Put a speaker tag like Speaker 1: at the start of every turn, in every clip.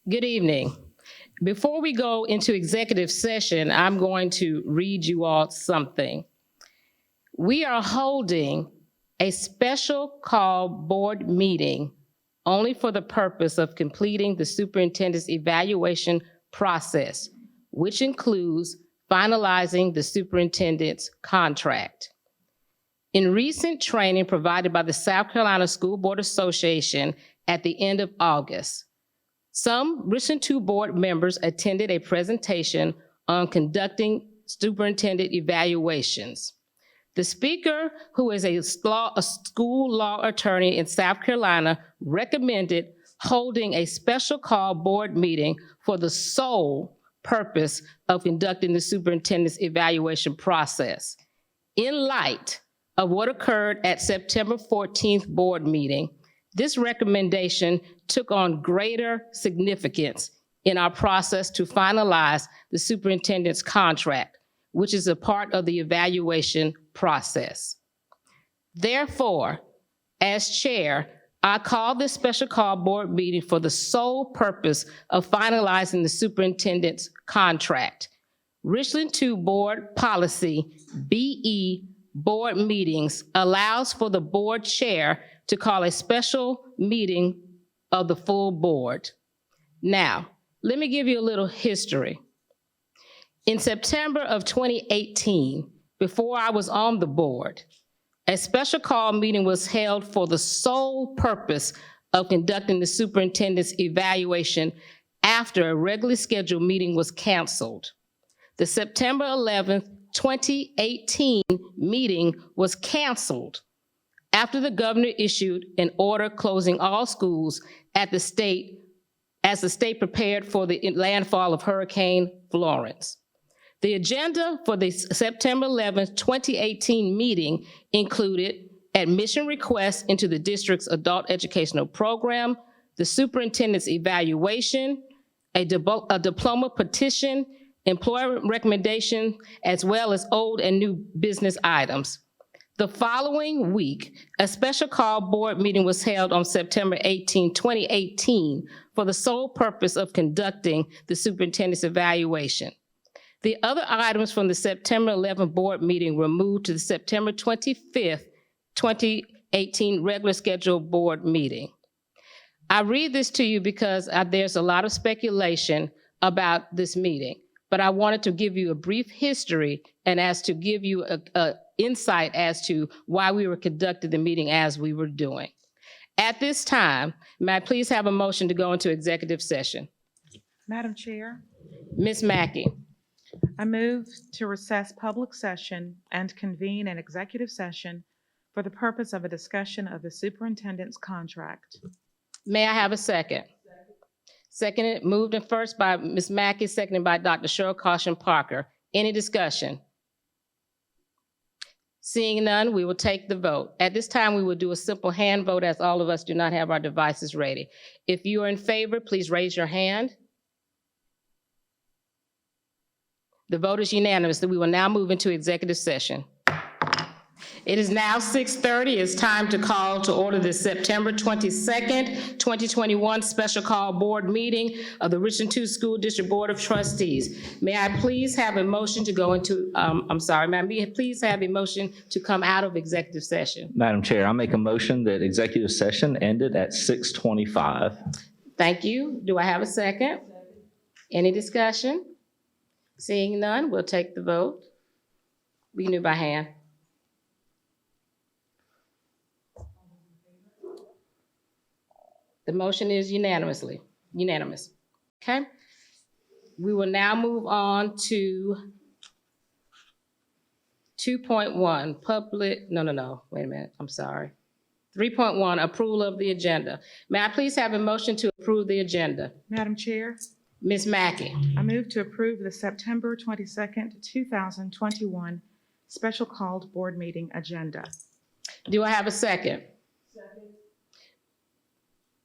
Speaker 1: Good evening. Before we go into executive session, I'm going to read you all something. We are holding a special call board meeting only for the purpose of completing the superintendent's evaluation process, which includes finalizing the superintendent's contract. In recent training provided by the South Carolina School Board Association at the end of August, some Richland 2 board members attended a presentation on conducting superintendent evaluations. The speaker, who is a school law attorney in South Carolina, recommended holding a special call board meeting for the sole purpose of conducting the superintendent's evaluation process. In light of what occurred at September 14th board meeting, this recommendation took on greater significance in our process to finalize the superintendent's contract, which is a part of the evaluation process. Therefore, as chair, I call this special call board meeting for the sole purpose of finalizing the superintendent's contract. Richland 2 board policy BE board meetings allows for the board chair to call a special meeting of the full board. Now, let me give you a little history. In September of 2018, before I was on the board, a special call meeting was held for the sole purpose of conducting the superintendent's evaluation after a regularly scheduled meeting was canceled. The September 11th, 2018 meeting was canceled after the governor issued an order closing all schools as the state prepared for the landfall of Hurricane Florence. The agenda for the September 11th, 2018 meeting included admission requests into the district's adult educational program, the superintendent's evaluation, a diploma petition, employment recommendation, as well as old and new business items. The following week, a special call board meeting was held on September 18, 2018, for the sole purpose of conducting the superintendent's evaluation. The other items from the September 11th board meeting were moved to the September 25th, 2018 regular scheduled board meeting. I read this to you because there's a lot of speculation about this meeting, but I wanted to give you a brief history and to give you a insight as to why we were conducting the meeting as we were doing. At this time, may I please have a motion to go into executive session?
Speaker 2: Madam Chair,
Speaker 1: Ms. Mackey.
Speaker 2: I move to recess public session and convene an executive session for the purpose of a discussion of the superintendent's contract.
Speaker 1: May I have a second? Seconded, moved and first by Ms. Mackey, seconded by Dr. Cheryl Caution Parker. Any discussion? Seeing none, we will take the vote. At this time, we will do a simple hand vote as all of us do not have our devices ready. If you are in favor, please raise your hand. The vote is unanimous, that we will now move into executive session. It is now 6:30. It's time to call to order the September 22nd, 2021 special call board meeting of the Richland 2 School District Board of Trustees. May I please have a motion to go into, may I please have a motion to come out of executive session?
Speaker 3: Madam Chair, I make a motion that executive session ended at 6:25.
Speaker 1: Thank you. Do I have a second? Any discussion? Seeing none, we'll take the vote. We can do it by hand. The motion is unanimous. Okay. We will now move on to 2.1, wait a minute, I'm sorry. 3.1, approval of the agenda. May I please have a motion to approve the agenda?
Speaker 2: Madam Chair,
Speaker 1: Ms. Mackey.
Speaker 2: I move to approve the September 22nd, 2021 special called board meeting agenda.
Speaker 1: Do I have a second? Second.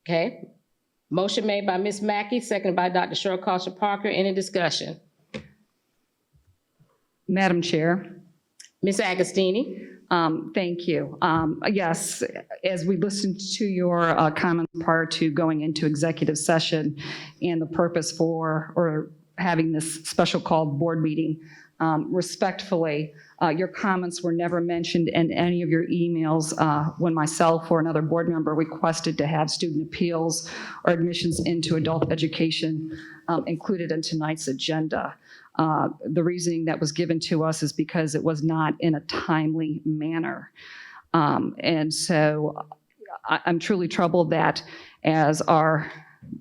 Speaker 1: Okay. Motion made by Ms. Mackey, seconded by Dr. Cheryl Caution Parker. Any discussion?
Speaker 4: Madam Chair,
Speaker 1: Ms. Agostini.
Speaker 4: Thank you. Yes, as we listened to your comments prior to going into executive session and the purpose for or having this special called board meeting, respectfully, your comments were never mentioned in any of your emails when myself or another board member requested to have student appeals or admissions into adult education included in tonight's agenda. The reasoning that was given to us is because it was not in a timely manner. And so I'm truly troubled that as our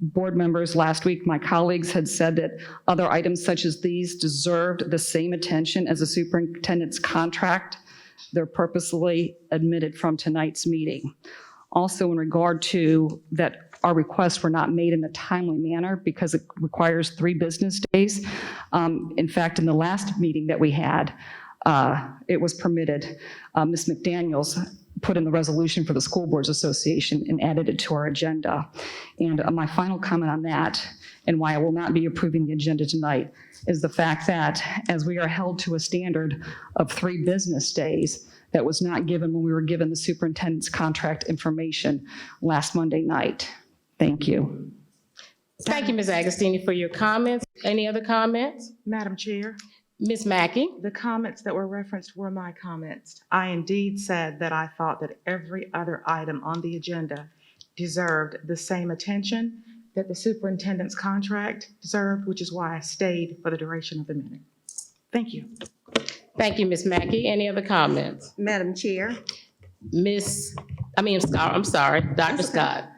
Speaker 4: board members last week, my colleagues had said that other items such as these deserved the same attention as the superintendent's contract. They're purposely omitted from tonight's meeting. Also, in regard to that our requests were not made in a timely manner because it requires 3 business days. In fact, in the last meeting that we had, it was permitted. Ms. McDaniels put in the resolution for the School Boards Association and added it to our agenda. And my final comment on that, and why I will not be approving the agenda tonight, is the fact that as we are held to a standard of 3 business days, that was not given when we were given the superintendent's contract information last Monday night. Thank you.
Speaker 1: Thank you, Ms. Agostini, for your comments. Any other comments?
Speaker 2: Madam Chair,
Speaker 1: Ms. Mackey?
Speaker 2: the comments that were referenced were my comments. I indeed said that I thought that every other item on the agenda deserved the same attention that the superintendent's contract deserved, which is why I stayed for the duration of the meeting. Thank you.
Speaker 1: Thank you, Ms. Mackey. Any other comments?
Speaker 5: Madam Chair,
Speaker 1: I'm sorry, Dr. Scott.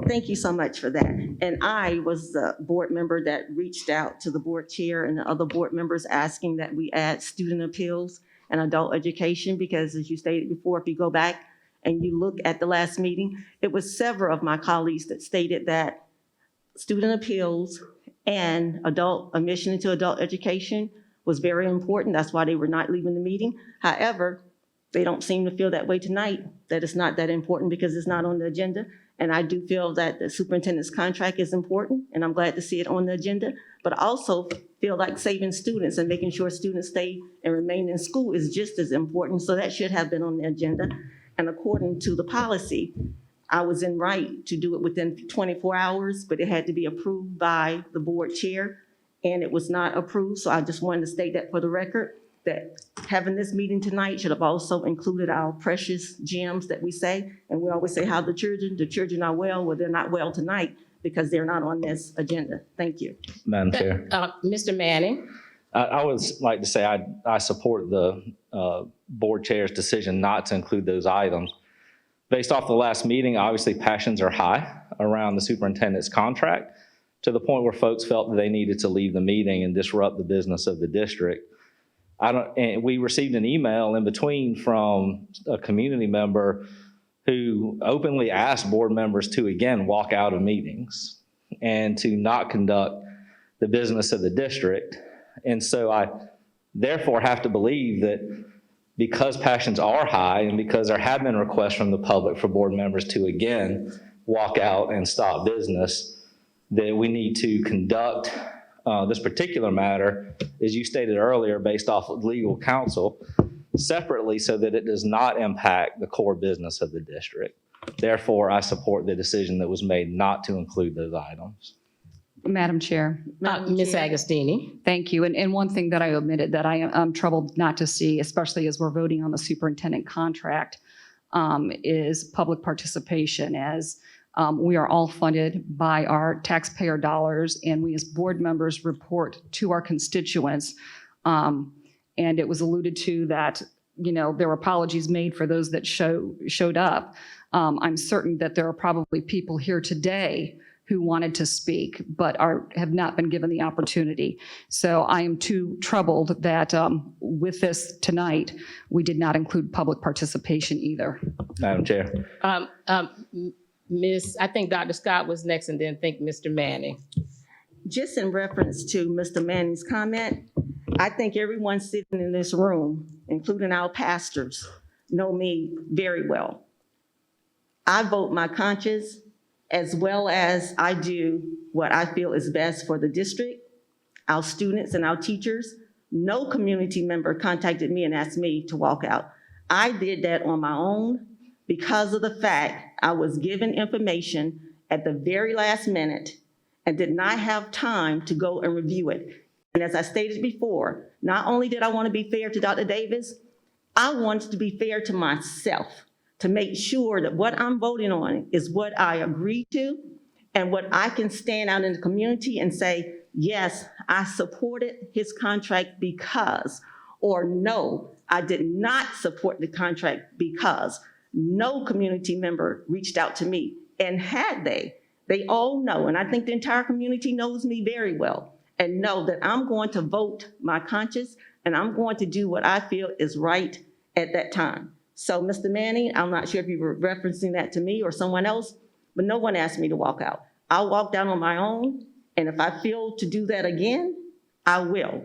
Speaker 5: thank you so much for that. And I was the board member that reached out to the board chair and the other board members asking that we add student appeals and adult education, because as you stated before, if you go back and you look at the last meeting, it was several of my colleagues that stated that student appeals and adult admission into adult education was very important. That's why they were not leaving the meeting. However, they don't seem to feel that way tonight, that it's not that important because it's not on the agenda. And I do feel that the superintendent's contract is important, and I'm glad to see it on the agenda, but I also feel like saving students and making sure students stay and remain in school is just as important. So that should have been on the agenda. And according to the policy, I was in right to do it within 24 hours, but it had to be approved by the board chair, and it was not approved. So I just wanted to state that for the record, that having this meeting tonight should have also included our precious gems that we say. And we always say how the children are well. Well, they're not well tonight because they're not on this agenda. Thank you.
Speaker 3: Madam Chair,
Speaker 1: Mr. Manning?
Speaker 3: I would like to say I support the board chair's decision not to include those items. Based off the last meeting, obviously passions are high around the superintendent's contract to the point where folks felt that they needed to leave the meeting and disrupt the business of the district. And we received an email in between from a community member who openly asked board members to, again, walk out of meetings and to not conduct the business of the district. And so I therefore have to believe that because passions are high and because there have been requests from the public for board members to, again, walk out and stop business, that we need to conduct this particular matter, as you stated earlier, based off of legal counsel, separately so that it does not impact the core business of the district. Therefore, I support the decision that was made not to include those items.
Speaker 4: Madam Chair.
Speaker 1: Ms. Agostini?
Speaker 4: Thank you. And one thing that I omitted that I am troubled not to see, especially as we're voting on the superintendent contract, is public participation, as we are all funded by our taxpayer dollars, and we as board members report to our constituents. And it was alluded to that, there were apologies made for those that showed up. I'm certain that there are probably people here today who wanted to speak, but have not been given the opportunity. So I am too troubled that with this tonight, we did not include public participation either.
Speaker 3: Madam Chair.
Speaker 1: I think Dr. Scott was next, and then think Mr. Manning.
Speaker 5: Just in reference to Mr. Manning's comment, I think everyone sitting in this room, including our pastors, know me very well. I vote my conscience, as well as I do what I feel is best for the district, our students and our teachers. No community member contacted me and asked me to walk out. I did that on my own because of the fact I was given information at the very last minute and did not have time to go and review it. And as I stated before, not only did I want to be fair to Dr. Davis, I wanted to be fair to myself, to make sure that what I'm voting on is what I agree to and what I can stand out in the community and say, yes, I supported his contract because, or no, I did not support the contract because no community member reached out to me. And had they all know, and I think the entire community knows me very well, and know that I'm going to vote my conscience and I'm going to do what I feel is right at that time. So, Mr. Manning, I'm not sure if you were referencing that to me or someone else, but no one asked me to walk out. I'll walk out on my own, and if I feel to do that again, I will.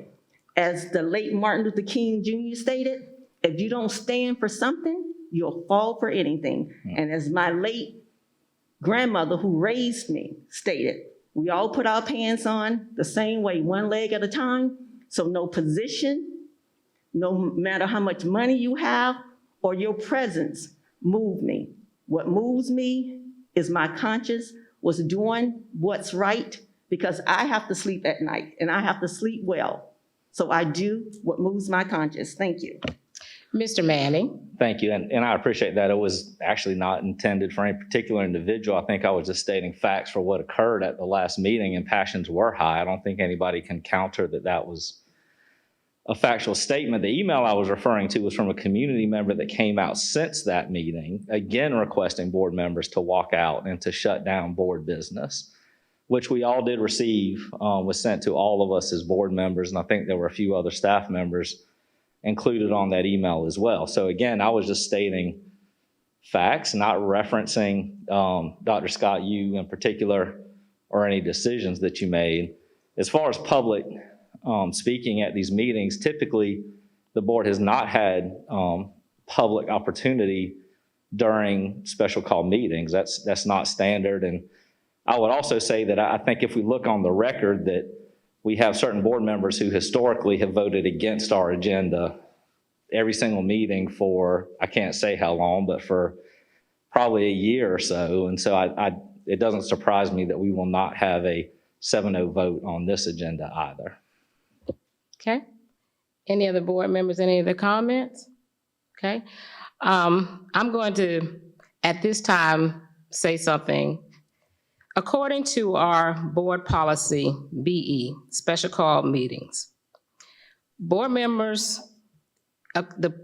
Speaker 5: As the late Martin Luther King Jr. stated, if you don't stand for something, you'll fall for anything. And as my late grandmother who raised me stated, we all put our pants on the same way, one leg at a time. So no position, no matter how much money you have or your presence move me. What moves me is my conscience was doing what's right, because I have to sleep at night and I have to sleep well. So I do what moves my conscience. Thank you.
Speaker 1: Mr. Manning.
Speaker 3: Thank you, and I appreciate that. It was actually not intended for any particular individual. I think I was just stating facts for what occurred at the last meeting, and passions were high. I don't think anybody can counter that that was a factual statement. The email I was referring to was from a community member that came out since that meeting, again requesting board members to walk out and to shut down board business, which we all did receive, was sent to all of us as board members, and I think there were a few other staff members included on that email as well. So again, I was just stating facts, not referencing Dr. Scott, you in particular, or any decisions that you made. As far as public speaking at these meetings, typically the board has not had public opportunity during special call meetings. That's not standard. And I would also say that I think if we look on the record that we have certain board members who historically have voted against our agenda every single meeting for, I can't say how long, but for probably a year or so. And so it doesn't surprise me that we will not have a 7-0 vote on this agenda either.
Speaker 1: Okay. Any other board members, any other comments? Okay. I'm going to, at this time, say something. According to our board policy, BE, special call meetings, board members,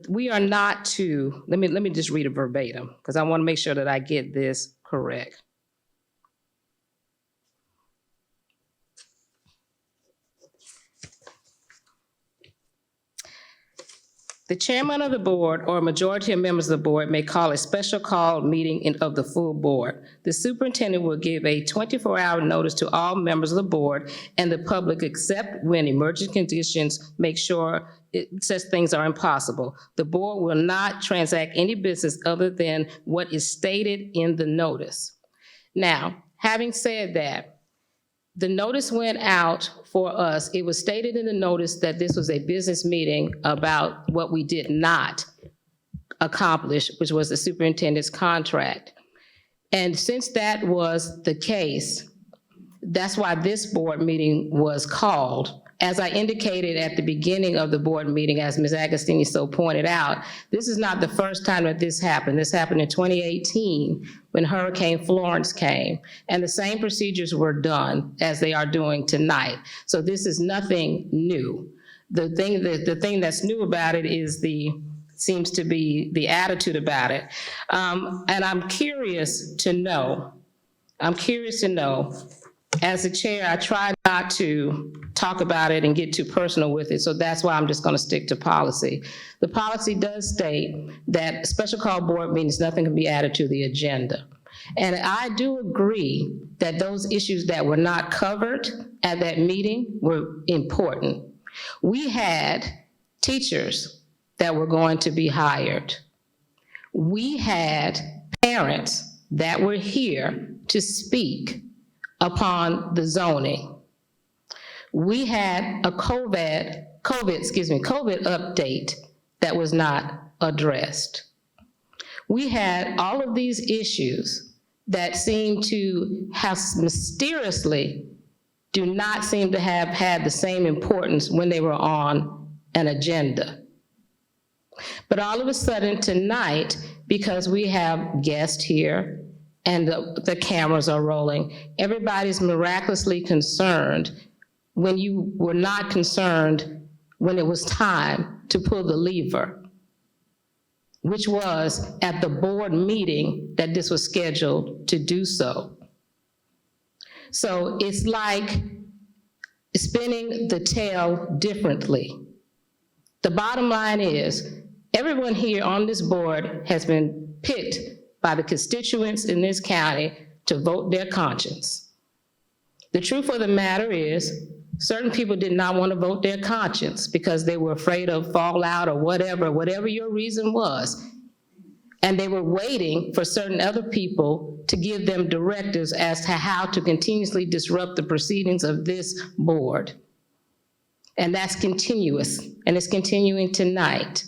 Speaker 1: we are not to, let me just read it verbatim, because I want to make sure that I get this correct. The chairman of the board or a majority of members of the board may call a special call meeting of the full board. The superintendent will give a 24-hour notice to all members of the board and the public, except when emergent conditions make sure such things are impossible. The board will not transact any business other than what is stated in the notice. Now, having said that, the notice went out for us. It was stated in the notice that this was a business meeting about what we did not accomplish, which was the superintendent's contract. And since that was the case, that's why this board meeting was called. As I indicated at the beginning of the board meeting, as Ms. Agostini so pointed out, this is not the first time that this happened. This happened in 2018 when Hurricane Florence came, and the same procedures were done as they are doing tonight. So this is nothing new. The thing that's new about it is seems to be the attitude about it. And I'm curious to know, as a chair, I try not to talk about it and get too personal with it, so that's why I'm just going to stick to policy. The policy does state that special call board meetings, nothing can be added to the agenda. And I do agree that those issues that were not covered at that meeting were important. We had teachers that were going to be hired. We had parents that were here to speak upon the zoning. We had a COVID update that was not addressed. We had all of these issues that seem to have mysteriously do not seem to have had the same importance when they were on an agenda. But all of a sudden tonight, because we have guests here and the cameras are rolling, everybody's miraculously concerned when you were not concerned when it was time to pull the lever, which was at the board meeting that this was scheduled to do so. So it's like spinning the tail differently. The bottom line is, everyone here on this board has been picked by the constituents in this county to vote their conscience. The truth of the matter is, certain people did not want to vote their conscience because they were afraid of fallout or whatever your reason was. And they were waiting for certain other people to give them directives as to how to continuously disrupt the proceedings of this board. And that's continuous, and it's continuing tonight.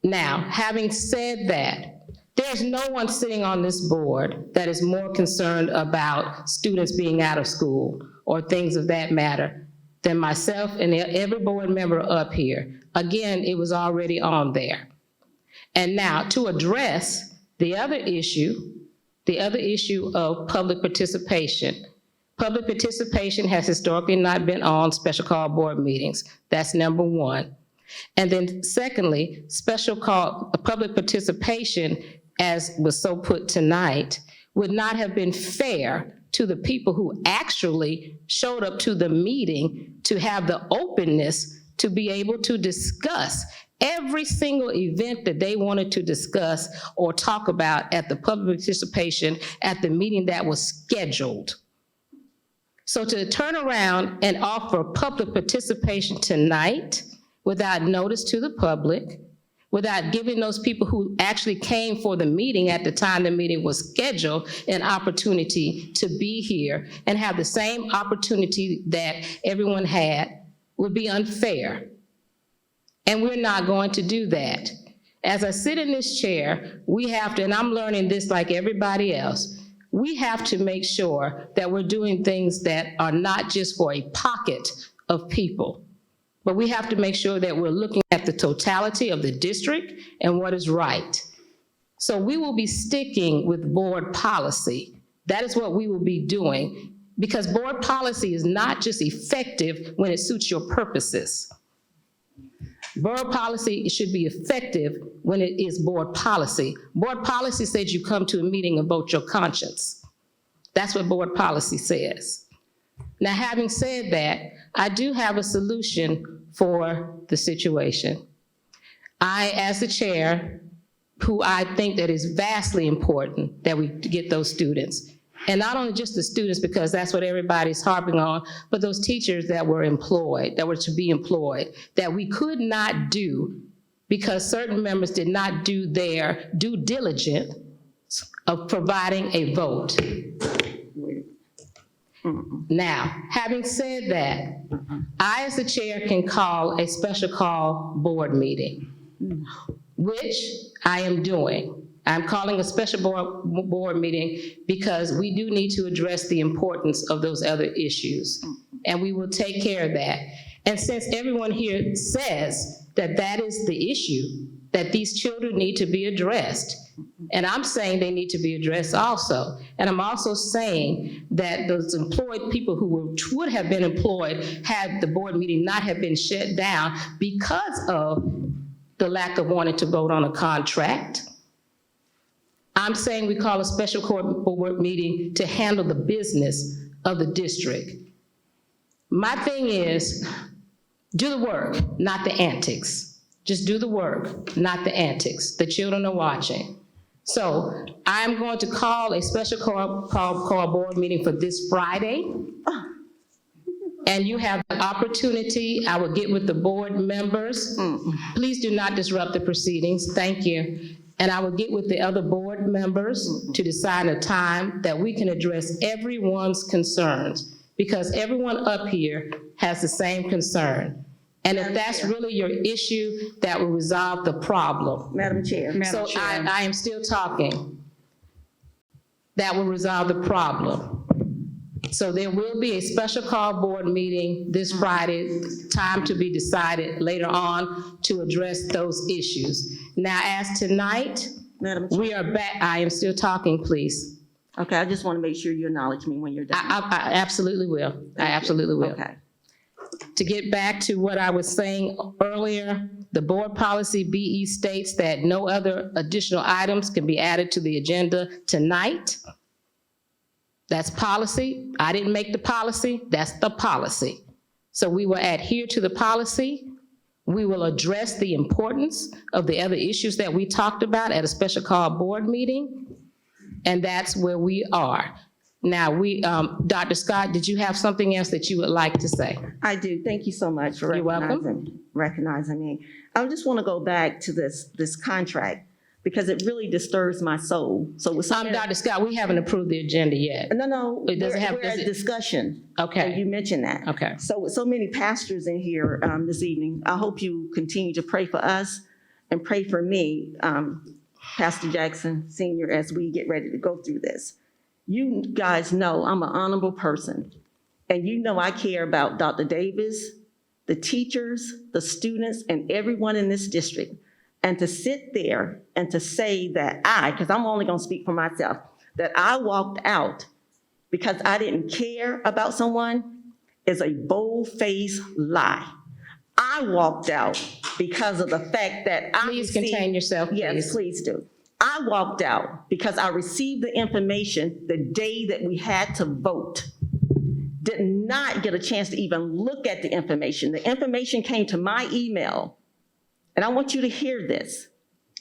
Speaker 1: Now, having said that, there's no one sitting on this board that is more concerned about students being out of school or things of that matter than myself and every board member up here. Again, it was already on there. And now, to address the other issue of public participation. Public participation has historically not been on special call board meetings. That's number one. And then secondly, special call public participation, as was so put tonight, would not have been fair to the people who actually showed up to the meeting to have the openness to be able to discuss every single event that they wanted to discuss or talk about at the public participation at the meeting that was scheduled. So to turn around and offer public participation tonight without notice to the public, without giving those people who actually came for the meeting at the time the meeting was scheduled an opportunity to be here and have the same opportunity that everyone had would be unfair. And we're not going to do that. As I sit in this chair, we have to, and I'm learning this like everybody else, we have to make sure that we're doing things that are not just for a pocket of people, but we have to make sure that we're looking at the totality of the district and what is right. So we will be sticking with board policy. That is what we will be doing, because board policy is not just effective when it suits your purposes. Board policy should be effective when it is board policy. Board policy says you come to a meeting and vote your conscience. That's what board policy says. Now, having said that, I do have a solution for the situation. I, as the chair, who I think that is vastly important that we get those students, and not only just the students, because that's what everybody's harping on, but those teachers that were employed, that were to be employed, that we could not do because certain members did not do their due diligence of providing a vote. Now, having said that, I, as the chair, can call a special call board meeting, which I am doing. I'm calling a special board meeting because we do need to address the importance of those other issues, and we will take care of that. And since everyone here says that that is the issue, that these children need to be addressed, and I'm saying they need to be addressed also. And I'm also saying that those employed people who would have been employed had the board meeting not have been shut down because of the lack of wanting to vote on a contract. I'm saying we call a special board meeting to handle the business of the district. My thing is, do the work, not the antics. Just do the work, not the antics. The children are watching. So I'm going to call a special call board meeting for this Friday. And you have the opportunity, I will get with the board members. Please do not disrupt the proceedings, thank you. And I will get with the other board members to decide a time that we can address everyone's concerns, because everyone up here has the same concern. And if that's really your issue, that will resolve the problem.
Speaker 5: Madam Chair.
Speaker 1: So I am still talking. That will resolve the problem. So there will be a special call board meeting this Friday, time to be decided later on to address those issues. Now, as tonight,
Speaker 5: Madam Chair.
Speaker 1: we are back, I am still talking, please.
Speaker 5: Okay, I just want to make sure you acknowledge me when you're done.
Speaker 1: I absolutely will. I absolutely will.
Speaker 5: Okay.
Speaker 1: To get back to what I was saying earlier, the board policy BE states that no other additional items can be added to the agenda tonight. That's policy. I didn't make the policy. That's the policy. So we will adhere to the policy. We will address the importance of the other issues that we talked about at a special call board meeting. And that's where we are. Now, Dr. Scott, did you have something else that you would like to say?
Speaker 5: I do. Thank you so much for
Speaker 1: You're welcome.
Speaker 5: recognizing me. I just want to go back to this contract because it really disturbs my soul. So with some
Speaker 1: Dr. Scott, we haven't approved the agenda yet.
Speaker 5: No,
Speaker 1: It doesn't have-
Speaker 5: we're
Speaker 1: does
Speaker 5: at
Speaker 1: it-
Speaker 5: discussion.
Speaker 1: Okay.
Speaker 5: And you mentioned that.
Speaker 1: Okay.
Speaker 5: So with so many pastors in here this evening, I hope you continue to pray for us and pray for me, Pastor Jackson Sr., as we get ready to go through this. You guys know I'm an honorable person, and you know I care about Dr. Davis, the teachers, the students, and everyone in this district. And to sit there and to say that because I'm only going to speak for myself, that I walked out because I didn't care about someone is a bold-faced lie. I walked out because of the fact that I
Speaker 1: Please
Speaker 5: received-
Speaker 1: contain yourself, please.
Speaker 5: Yes, please do. I walked out because I received the information the day that we had to vote. Did not get a chance to even look at the information. The information came to my email, and I want you to hear this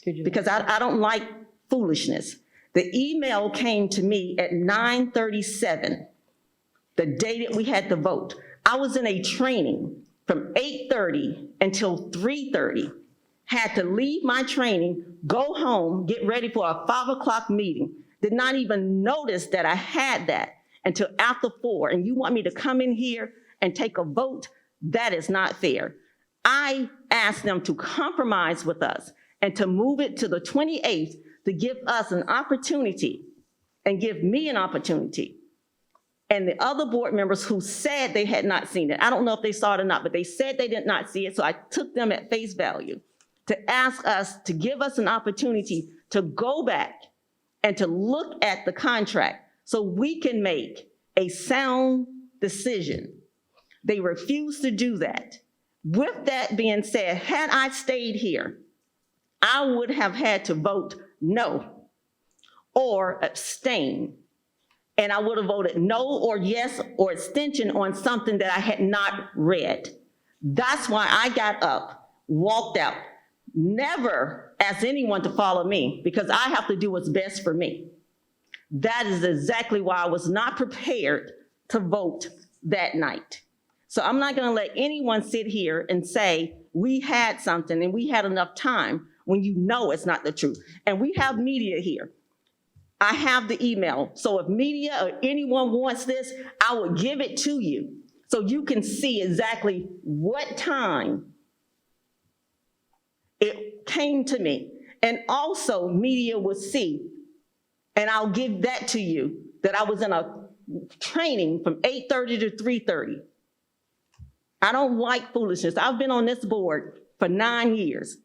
Speaker 5: because I don't like foolishness. The email came to me at 9:37, the day that we had to vote. I was in a training from 8:30 until 3:30. Had to leave my training, go home, get ready for a 5 o'clock meeting. Did not even notice that I had that until after 4. And you want me to come in here and take a vote? That is not fair. I asked them to compromise with us and to move it to the 28th to give us an opportunity and give me an opportunity. And the other board members who said they had not seen it, I don't know if they saw it or not, but they said they did not see it, so I took them at face value to ask us to give us an opportunity to go back and to look at the contract so we can make a sound decision. They refused to do that. With that being said, had I stayed here, I would have had to vote no or abstain. And I would have voted no or yes or abstention on something that I had not read. That's why I got up, walked out. Never ask anyone to follow me because I have to do what's best for me. That is exactly why I was not prepared to vote that night. So I'm not going to let anyone sit here and say we had something and we had enough time when you know it's not the truth. And we have media here. I have the email. So if media or anyone wants this, I will give it to you so you can see exactly what time it came to me. And also media will see, and I'll give that to you, that I was in a training from 8:30 to 3:30. I don't like foolishness. I've been on this board for 9 years,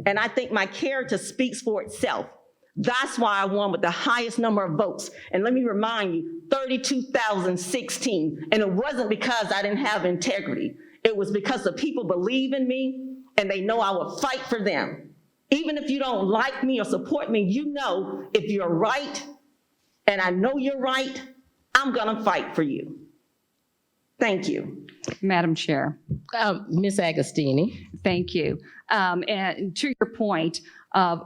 Speaker 5: and I think my character speaks for itself. That's why I won with the highest number of votes. And let me remind you, 32,016. And it wasn't because I didn't have integrity. It was because the people believe in me and they know I will fight for them. Even if you don't like me or support me, you know if you're right, and I know you're right, I'm gonna fight for you. Thank you.
Speaker 4: Madam Chair,
Speaker 1: Ms. Agostini.
Speaker 4: thank you. And to your point,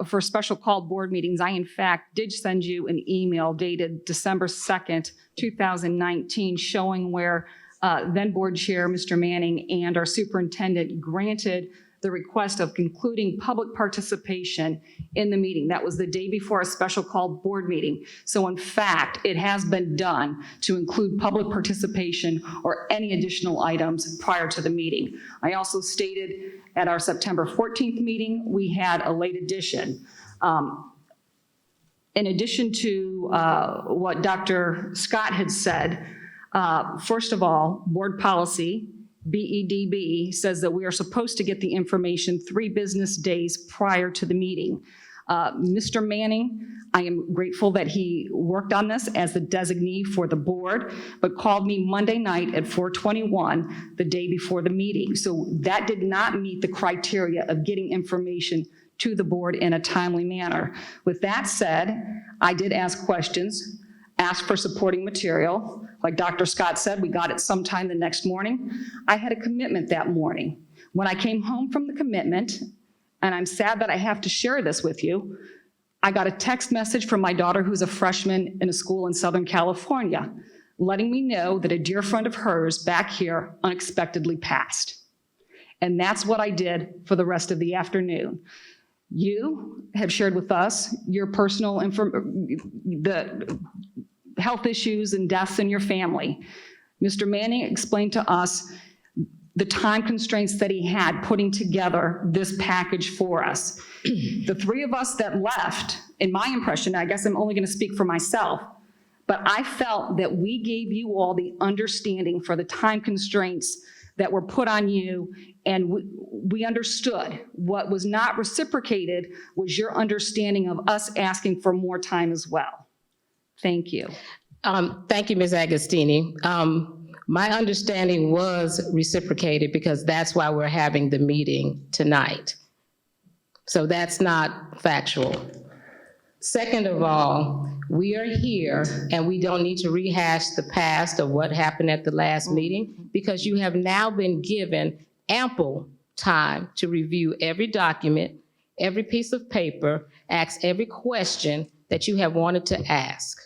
Speaker 4: for special called board meetings, I in fact did send you an email dated December 2nd, 2019, showing where then board chair, Mr. Manning, and our superintendent granted the request of concluding public participation in the meeting. That was the day before a special called board meeting. So in fact, it has been done to include public participation or any additional items prior to the meeting. I also stated at our September 14th meeting, we had a late addition. In addition to what Dr. Scott had said, first of all, board policy, BEDB, says that we are supposed to get the information 3 business days prior to the meeting. Mr. Manning, I am grateful that he worked on this as the designee for the board, but called me Monday night at 4:21, the day before the meeting. So that did not meet the criteria of getting information to the board in a timely manner. With that said, I did ask questions, asked for supporting material. Like Dr. Scott said, we got it sometime the next morning. I had a commitment that morning. When I came home from the commitment, and I'm sad that I have to share this with you, I got a text message from my daughter who's a freshman in a school in Southern California, letting me know that a dear friend of hers back here unexpectedly passed. And that's what I did for the rest of the afternoon. You have shared with us your personal the health issues and deaths in your family. Mr. Manning explained to us the time constraints that he had putting together this package for us. The 3 of us that left, in my impression, I guess I'm only going to speak for myself, but I felt that we gave you all the understanding for the time constraints that were put on you, and we understood. What was not reciprocated was your understanding of us asking for more time as well. Thank you.
Speaker 1: Thank you, Ms. Agostini. My understanding was reciprocated because that's why we're having the meeting tonight. So that's not factual. Second of all, we are here and we don't need to rehash the past of what happened at the last meeting because you have now been given ample time to review every document, every piece of paper, ask every question that you have wanted to ask.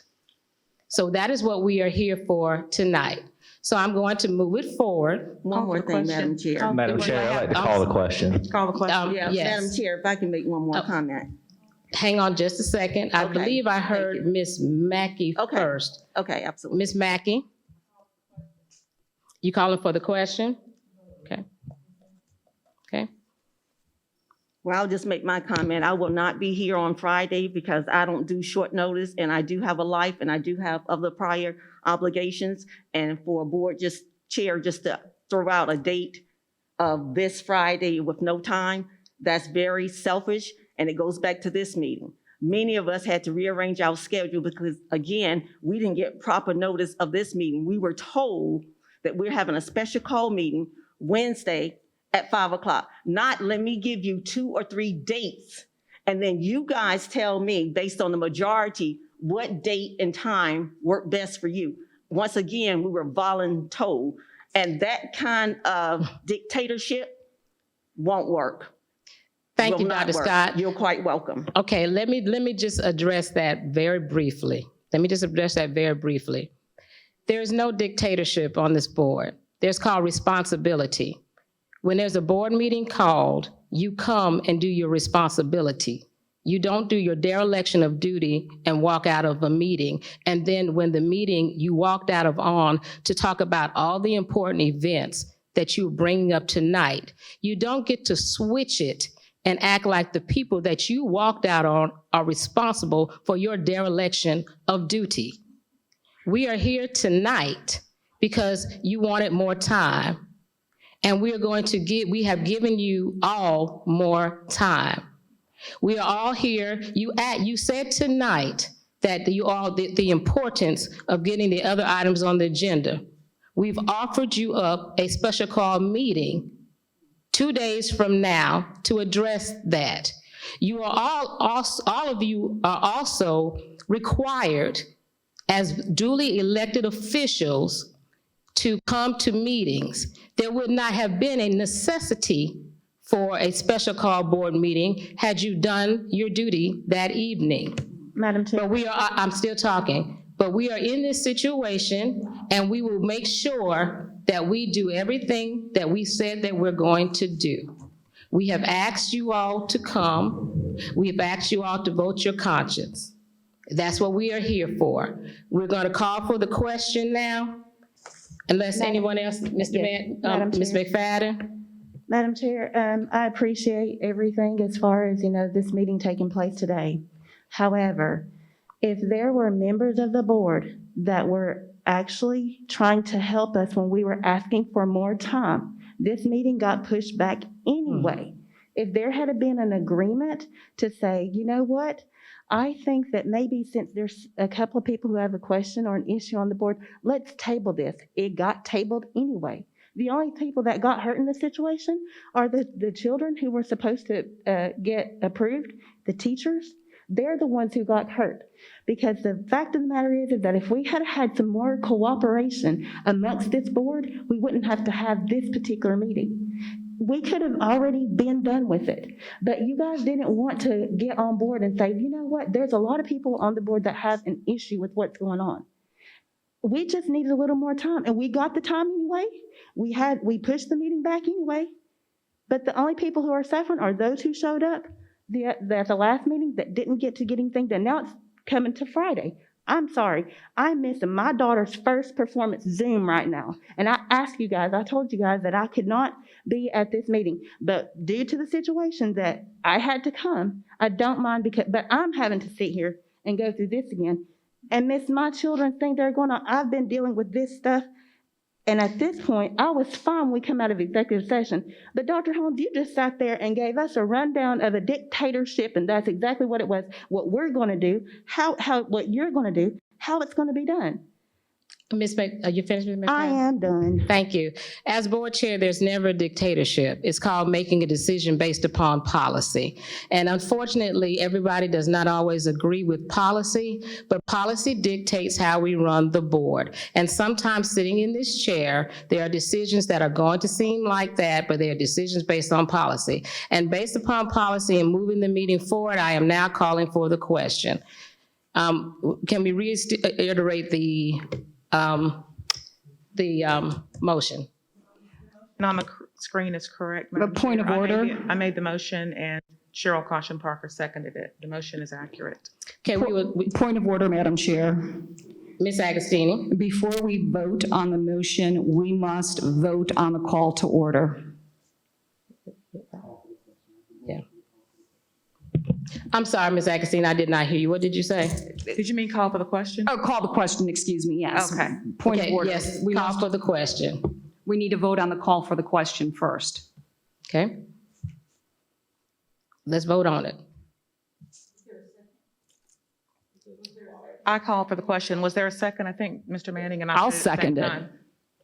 Speaker 1: So that is what we are here for tonight. So I'm going to move it forward.
Speaker 5: One more thing, Madam Chair.
Speaker 3: Madam Chair, I'd like to call the question.
Speaker 2: Call the question.
Speaker 5: Yeah,
Speaker 1: Yes.
Speaker 5: Madam Chair, if I can make one more comment.
Speaker 1: Hang on just a second. I
Speaker 5: Okay.
Speaker 1: believe I
Speaker 5: Thank
Speaker 1: heard
Speaker 5: you.
Speaker 1: Ms. Mackey
Speaker 5: Okay.
Speaker 1: first.
Speaker 5: Okay, absolutely.
Speaker 1: Ms. Mackey? You calling for the question? Okay. Okay.
Speaker 5: Well, I'll just make my comment. I will not be here on Friday because I don't do short notice, and I do have a life, and I do have other prior obligations. And for a board chair just to throw out a date of this Friday with no time, that's very selfish, and it goes back to this meeting. Many of us had to rearrange our schedule because, again, we didn't get proper notice of this meeting. We were told that we're having a special call meeting Wednesday at 5 o'clock. Not let me give you 2 or 3 dates, and then you guys tell me, based on the majority, what date and time work best for you. Once again, we were voluntold, and that kind of dictatorship won't work.
Speaker 1: Thank
Speaker 5: Will
Speaker 1: you,
Speaker 5: not
Speaker 1: Dr.
Speaker 5: work.
Speaker 1: Scott.
Speaker 5: You're quite welcome.
Speaker 1: Okay, let me just address that very briefly. There's no dictatorship on this board. There's called responsibility. When there's a board meeting called, you come and do your responsibility. You don't do your dereliction of duty and walk out of a meeting. And then when the meeting you walked out of on to talk about all the important events that you're bringing up tonight, you don't get to switch it and act like the people that you walked out on are responsible for your dereliction of duty. We are here tonight because you wanted more time. And we have given you all more time. We are all here. You said tonight that the importance of getting the other items on the agenda. We've offered you up a special call meeting 2 days from now to address that. You are all of you are also required as duly elected officials to come to meetings. There would not have been a necessity for a special call board meeting had you done your duty that evening.
Speaker 2: Madam Chair.
Speaker 1: But I'm still talking, but we are in this situation and we will make sure that we do everything that we said that we're going to do. We have asked you all to come. We have asked you all to vote your conscience. That's what we are here for. We're going to call for the question now, unless anyone else, Ms. McFadden?
Speaker 6: Madam Chair, I appreciate everything as far as, this meeting taking place today. However, if there were members of the board that were actually trying to help us when we were asking for more time, this meeting got pushed back anyway. If there had been an agreement to say, you know what, I think that maybe since there's a couple of people who have a question or an issue on the board, let's table this. It got tabled anyway. The only people that got hurt in this situation are the children who were supposed to get approved, the teachers. They're the ones who got hurt. Because the fact of the matter is that if we had had some more cooperation amongst this board, we wouldn't have to have this particular meeting. We could have already been done with it. But you guys didn't want to get on board and say, you know what, there's a lot of people on the board that have an issue with what's going on. We just needed a little more time, and we got the time anyway. We pushed the meeting back anyway. But the only people who are suffering are those who showed up at the last meeting that didn't get to getting things done. Now it's coming to Friday. I'm sorry. I'm missing my daughter's first performance Zoom right now. And I told you guys that I could not be at this meeting. But due to the situation that I had to come, I don't mind but I'm having to sit here and go through this again and miss my children's thing they're going on. I've been dealing with this stuff. And at this point, I was fine when we come out of executive session. But Dr. Holmes, you just sat there and gave us a rundown of a dictatorship, and that's exactly what it was, what we're going to do, what you're going to do, how it's going to be done.
Speaker 1: Are you finished, Ms. McFadden?
Speaker 6: I am done.
Speaker 1: Thank you. As board chair, there's never a dictatorship. It's called making a decision based upon policy. And unfortunately, everybody does not always agree with policy, but policy dictates how we run the board. And sometimes sitting in this chair, there are decisions that are going to seem like that, but they are decisions based on policy. And based upon policy and moving the meeting forward, I am now calling for the question. Can we reiterate the motion?
Speaker 2: And on the screen is correct.
Speaker 4: A
Speaker 2: Madam
Speaker 4: point of
Speaker 2: Chair.
Speaker 4: order.
Speaker 2: I made the motion and Cheryl Caution Parker seconded it. The motion is accurate.
Speaker 1: Okay,
Speaker 4: Point of order, Madam Chair.
Speaker 1: Ms. Agostini.
Speaker 4: Before we vote on the motion, we must vote on the call to order.
Speaker 1: Yeah. I'm sorry, Ms. Agostini, I did not hear you. What did you say?
Speaker 2: Did you mean call for the question?
Speaker 4: Oh, call the question, excuse me, yes.
Speaker 2: Okay.
Speaker 4: Point of
Speaker 1: Okay,
Speaker 4: order.
Speaker 1: yes, call for the question.
Speaker 4: We need to vote on the call for the question first.
Speaker 1: Okay? Let's vote on it.
Speaker 2: I call for the question. Was there a second? I think Mr. Manning and I.
Speaker 4: I'll
Speaker 2: said at the same
Speaker 4: second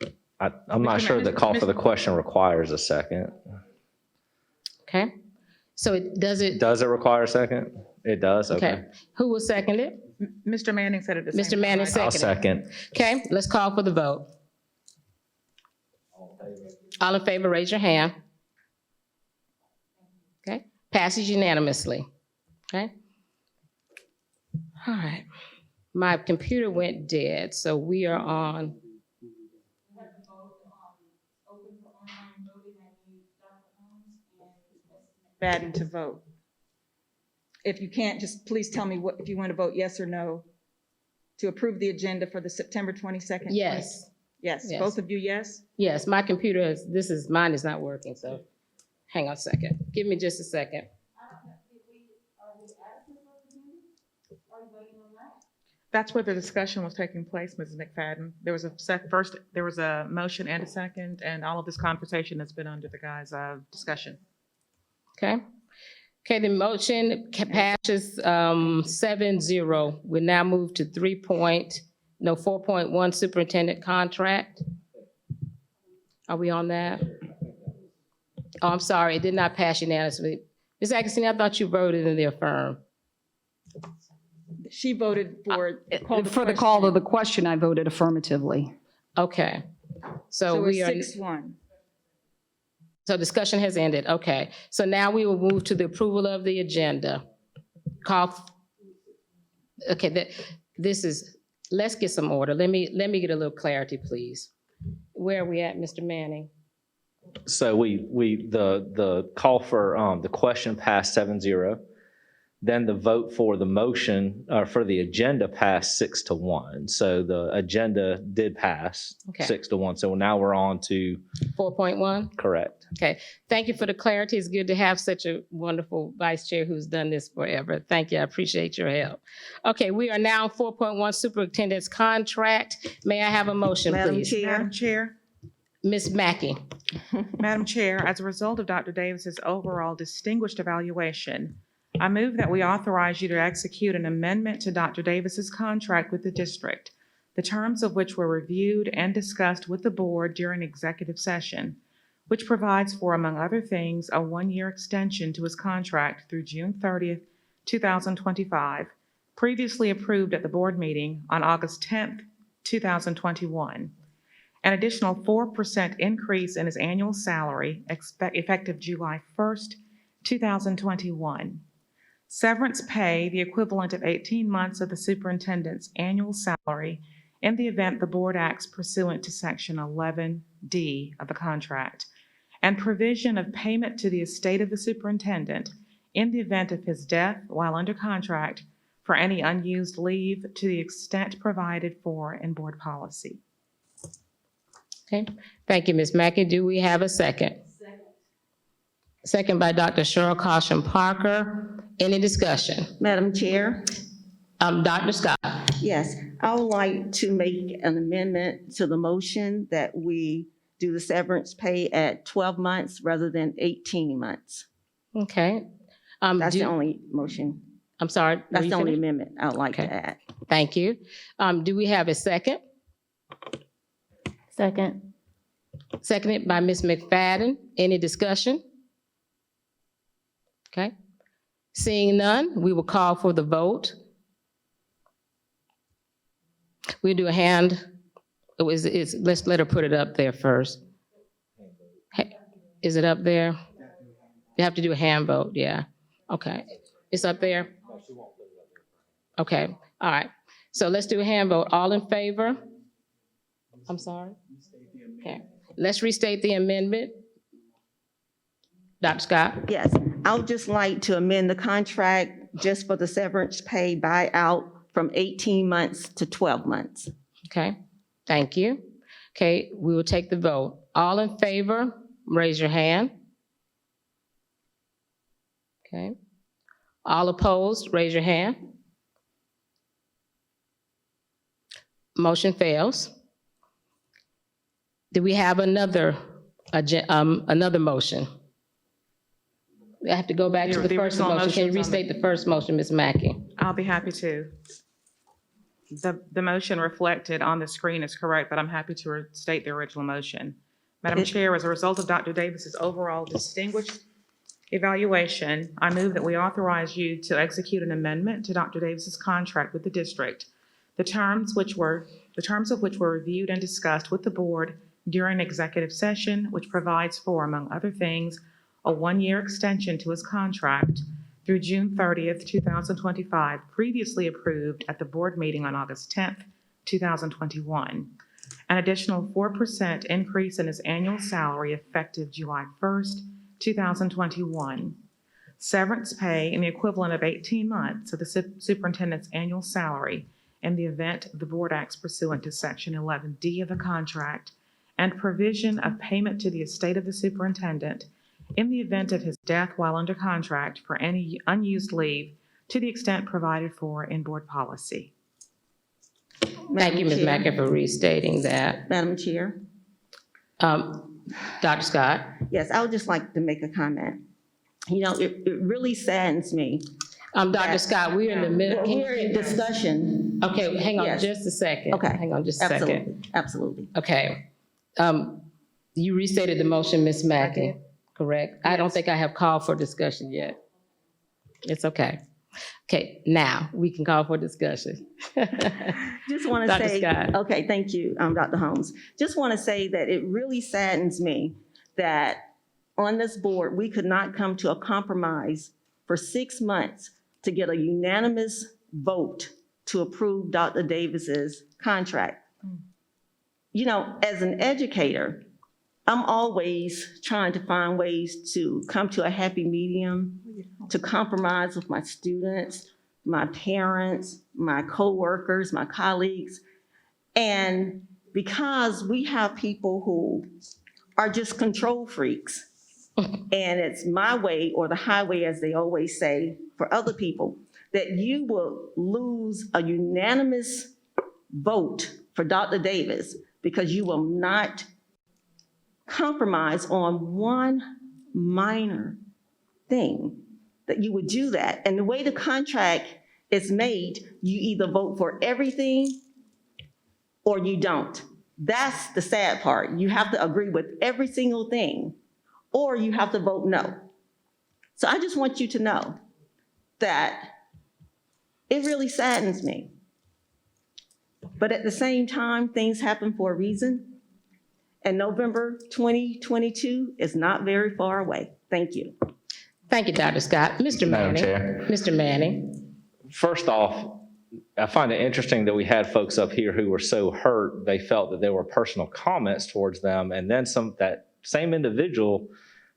Speaker 4: it.
Speaker 2: time.
Speaker 3: I'm not sure the call for the question requires a second.
Speaker 1: Okay? So does it,
Speaker 3: Does it require a second? It does,
Speaker 1: okay.
Speaker 3: okay.
Speaker 1: Who will second it?
Speaker 2: Mr. Manning said it at the same time.
Speaker 1: Mr. Manning
Speaker 2: right?
Speaker 3: I'll
Speaker 1: seconded.
Speaker 3: second.
Speaker 1: Okay, let's call for the vote. All in favor, raise your hand. Okay, passes unanimously. Okay? All right. My computer went dead, so we are on.
Speaker 7: Madden to vote. If you can't, just please tell me if you want to vote yes or no to approve the agenda for the September 22nd.
Speaker 1: Yes,
Speaker 7: Yes,
Speaker 1: Yes.
Speaker 7: both of you, yes?
Speaker 1: yes, my computer is, mine is not working, so hang on a second. Give me just a second.
Speaker 2: That's where the discussion was taking place, Mrs. McFadden. There was there was a motion and a second, and all of this conversation has been under the guise of discussion.
Speaker 1: Okay. Okay, the motion passes 7-0. We now move to 4.1 superintendent contract. Are we on that? Oh, I'm sorry, it did not pass unanimously. Ms. Agostini, I thought you voted in the affirm.
Speaker 7: She voted for
Speaker 4: For the call to the question, I voted affirmatively.
Speaker 1: Okay. So
Speaker 7: So
Speaker 1: we
Speaker 7: it's
Speaker 1: are,
Speaker 7: 6-1.
Speaker 1: so discussion has ended. Okay. So now we will move to the approval of the agenda. Okay, this is, let's get some order. Let me get a little clarity, please. Where are we at, Mr. Manning?
Speaker 3: So the call for, the question passed 7-0. Then the vote for the motion, for the agenda passed 6-1. So the agenda did pass
Speaker 1: Okay.
Speaker 3: 6-1. So now we're on to,
Speaker 1: 4.1?
Speaker 3: correct.
Speaker 1: Okay, thank you for the clarity. It's good to have such a wonderful vice chair who's done this forever. Thank you, I appreciate your help. Okay, we are now 4.1 Superintendent's Contract. May I have a motion,
Speaker 5: Madam
Speaker 1: please?
Speaker 5: Chair,
Speaker 2: Madam Chair,
Speaker 1: Ms. Mackey.
Speaker 2: Madam Chair, as a result of Dr. Davis's overall distinguished evaluation, I move that we authorize you to execute an amendment to Dr. Davis's contract with the district, the terms of which were reviewed and discussed with the board during executive session, which provides for, among other things, a one-year extension to his contract through June 30th, 2025, previously approved at the board meeting on August 10th, 2021. An additional 4% increase in his annual salary effective July 1st, 2021. Severance pay, the equivalent of 18 months of the superintendent's annual salary in the event the board acts pursuant to Section 11D of the contract, and provision of payment to the estate of the superintendent in the event of his death while under contract for any unused leave to the extent provided for in board policy.
Speaker 1: Okay, thank you, Ms. Mackey. Do we have a second? Second by Dr. Cheryl Caution Parker. Any discussion?
Speaker 5: Madam Chair,
Speaker 1: Dr. Scott.
Speaker 5: yes, I would like to make an amendment to the motion that we do the severance pay at 12 months rather than 18 months.
Speaker 1: Okay.
Speaker 5: That's the only motion.
Speaker 1: I'm sorry. were
Speaker 5: That's
Speaker 1: you
Speaker 5: the only
Speaker 1: finished?
Speaker 5: amendment I would like to
Speaker 1: Okay.
Speaker 5: add.
Speaker 1: Thank you. Do we have a second?
Speaker 6: Second.
Speaker 1: Seconded by Ms. McFadden. Any discussion? Okay. Seeing none, we will call for the vote. We'll do a hand, let's let her put it up there first. Is it up there? You have to do a hand vote, yeah. Okay. It's up there? Okay, all right. So let's do a hand vote. All in favor? I'm sorry? Okay, let's restate the amendment. Dr. Scott?
Speaker 5: Yes, I would just like to amend the contract just for the severance pay buyout from 18 months to 12 months.
Speaker 1: Okay, thank you. Okay, we will take the vote. All in favor, raise your hand. Okay. All opposed, raise your hand. Motion fails. Do we have another motion? I have to go back to the
Speaker 2: The
Speaker 1: first
Speaker 2: original
Speaker 1: motion. Can you
Speaker 2: motion's on the-
Speaker 1: restate the first motion, Ms. Mackey?
Speaker 2: I'll be happy to. The motion reflected on the screen is correct, but I'm happy to restate the original motion. Madam Chair, as a result of Dr. Davis's overall distinguished evaluation, I move that we authorize you to execute an amendment to Dr. Davis's contract with the district, the terms of which were reviewed and discussed with the board during executive session, which provides for, among other things, a one-year extension to his contract through June 30th, 2025, previously approved at the board meeting on August 10th, 2021. An additional 4% increase in his annual salary effective July 1st, 2021. Severance pay in the equivalent of 18 months of the superintendent's annual salary in the event the board acts pursuant to Section 11D of the contract, and provision of payment to the estate of the superintendent in the event of his death while under contract for any unused leave to the extent provided for in board policy.
Speaker 1: Thank you, Ms.
Speaker 5: Chair.
Speaker 1: Mackey, for restating that.
Speaker 5: Madam Chair,
Speaker 1: Dr. Scott?
Speaker 5: yes, I would just like to make a comment. You know, it really saddens me.
Speaker 1: Dr. Scott, we're in the middle.
Speaker 5: We're in discussion.
Speaker 1: Okay, hang on
Speaker 5: Yes.
Speaker 1: just a second.
Speaker 5: Okay.
Speaker 1: Hang on just a second.
Speaker 5: Absolutely, absolutely.
Speaker 1: Okay. You restated the motion, Ms. Mackey, correct? I don't think I have called for discussion yet. It's okay. Okay, now we can call for discussion.
Speaker 5: Just want to
Speaker 1: Dr.
Speaker 5: say,
Speaker 1: Scott.
Speaker 5: okay, thank you, Dr. Holmes. Just want to say that it really saddens me that on this board, we could not come to a compromise for 6 months to get a unanimous vote to approve Dr. Davis's contract. You know, as an educator, I'm always trying to find ways to come to a happy medium, to compromise with my students, my parents, my coworkers, my colleagues. And because we have people who are just control freaks, and it's my way or the highway, as they always say, for other people, that you will lose a unanimous vote for Dr. Davis because you will not compromise on one minor thing, that you would do that. And the way the contract is made, you either vote for everything or you don't. That's the sad part. You have to agree with every single thing, or you have to vote no. So I just want you to know that it really saddens me. But at the same time, things happen for a reason. And November 2022 is not very far away. Thank you.
Speaker 1: Thank you, Dr. Scott. Mr.
Speaker 3: Madam
Speaker 1: Manning.
Speaker 3: Chair.
Speaker 1: Mr. Manning.
Speaker 3: First off, I find it interesting that we had folks up here who were so hurt, they felt that there were personal comments towards them, and then that same individual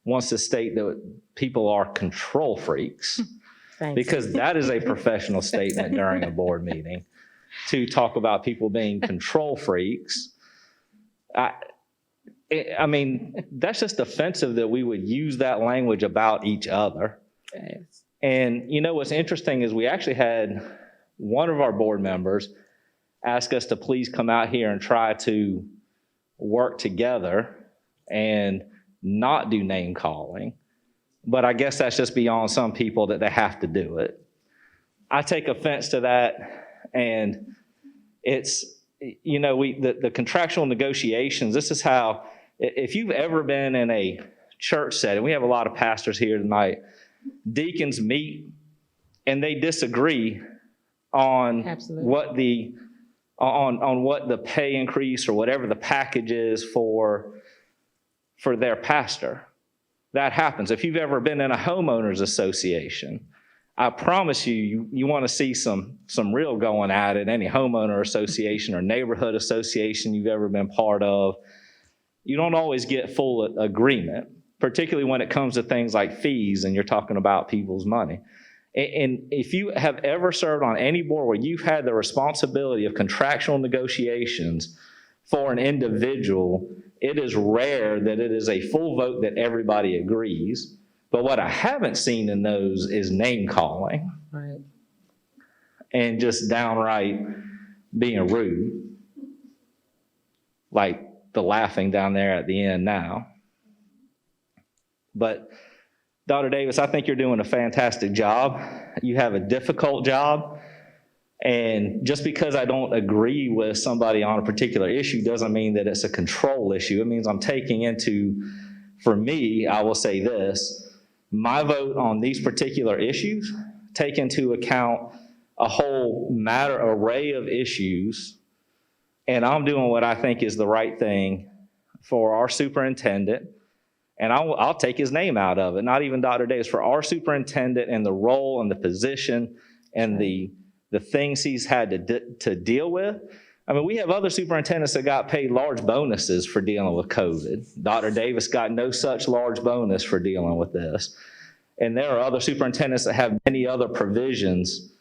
Speaker 3: wants to state that people are control freaks.
Speaker 1: Thanks.
Speaker 3: Because that is a professional statement during a board meeting, to talk about people being control freaks. I mean, that's just offensive that we would use that language about each other.
Speaker 1: Yes.
Speaker 3: And you know what's interesting is we actually had one of our board members ask us to please come out here and try to work together and not do name calling. But I guess that's just beyond some people that they have to do it. I take offense to that, and it's, you know, the contractual negotiations, this is how, if you've ever been in a church setting, we have a lot of pastors here tonight, deacons meet and they disagree on
Speaker 1: Absolutely.
Speaker 3: what the on what the pay increase or whatever the package is for their pastor. That happens. If you've ever been in a homeowners association, I promise you want to see some real going at it. Any homeowner association or neighborhood association you've ever been part of, you don't always get full agreement, particularly when it comes to things like fees and you're talking about people's money. And if you have ever served on any board where you've had the responsibility of contractual negotiations for an individual, it is rare that it is a full vote that everybody agrees. But what I haven't seen in those is name calling.
Speaker 1: Right.
Speaker 3: And just downright being rude. Like the laughing down there at the end now. But Dr. Davis, I think you're doing a fantastic job. You have a difficult job. And just because I don't agree with somebody on a particular issue doesn't mean that it's a control issue. It means I'm taking into, for me, I will say this, my vote on these particular issues take into account a whole array of issues, and I'm doing what I think is the right thing for our superintendent, and I'll take his name out of it, not even Dr. Davis, for our superintendent and the role and the position and the things he's had to deal with. I mean, we have other superintendents that got paid large bonuses for dealing with COVID. Dr. Davis got no such large bonus for dealing with this. And there are other superintendents that have many other provisions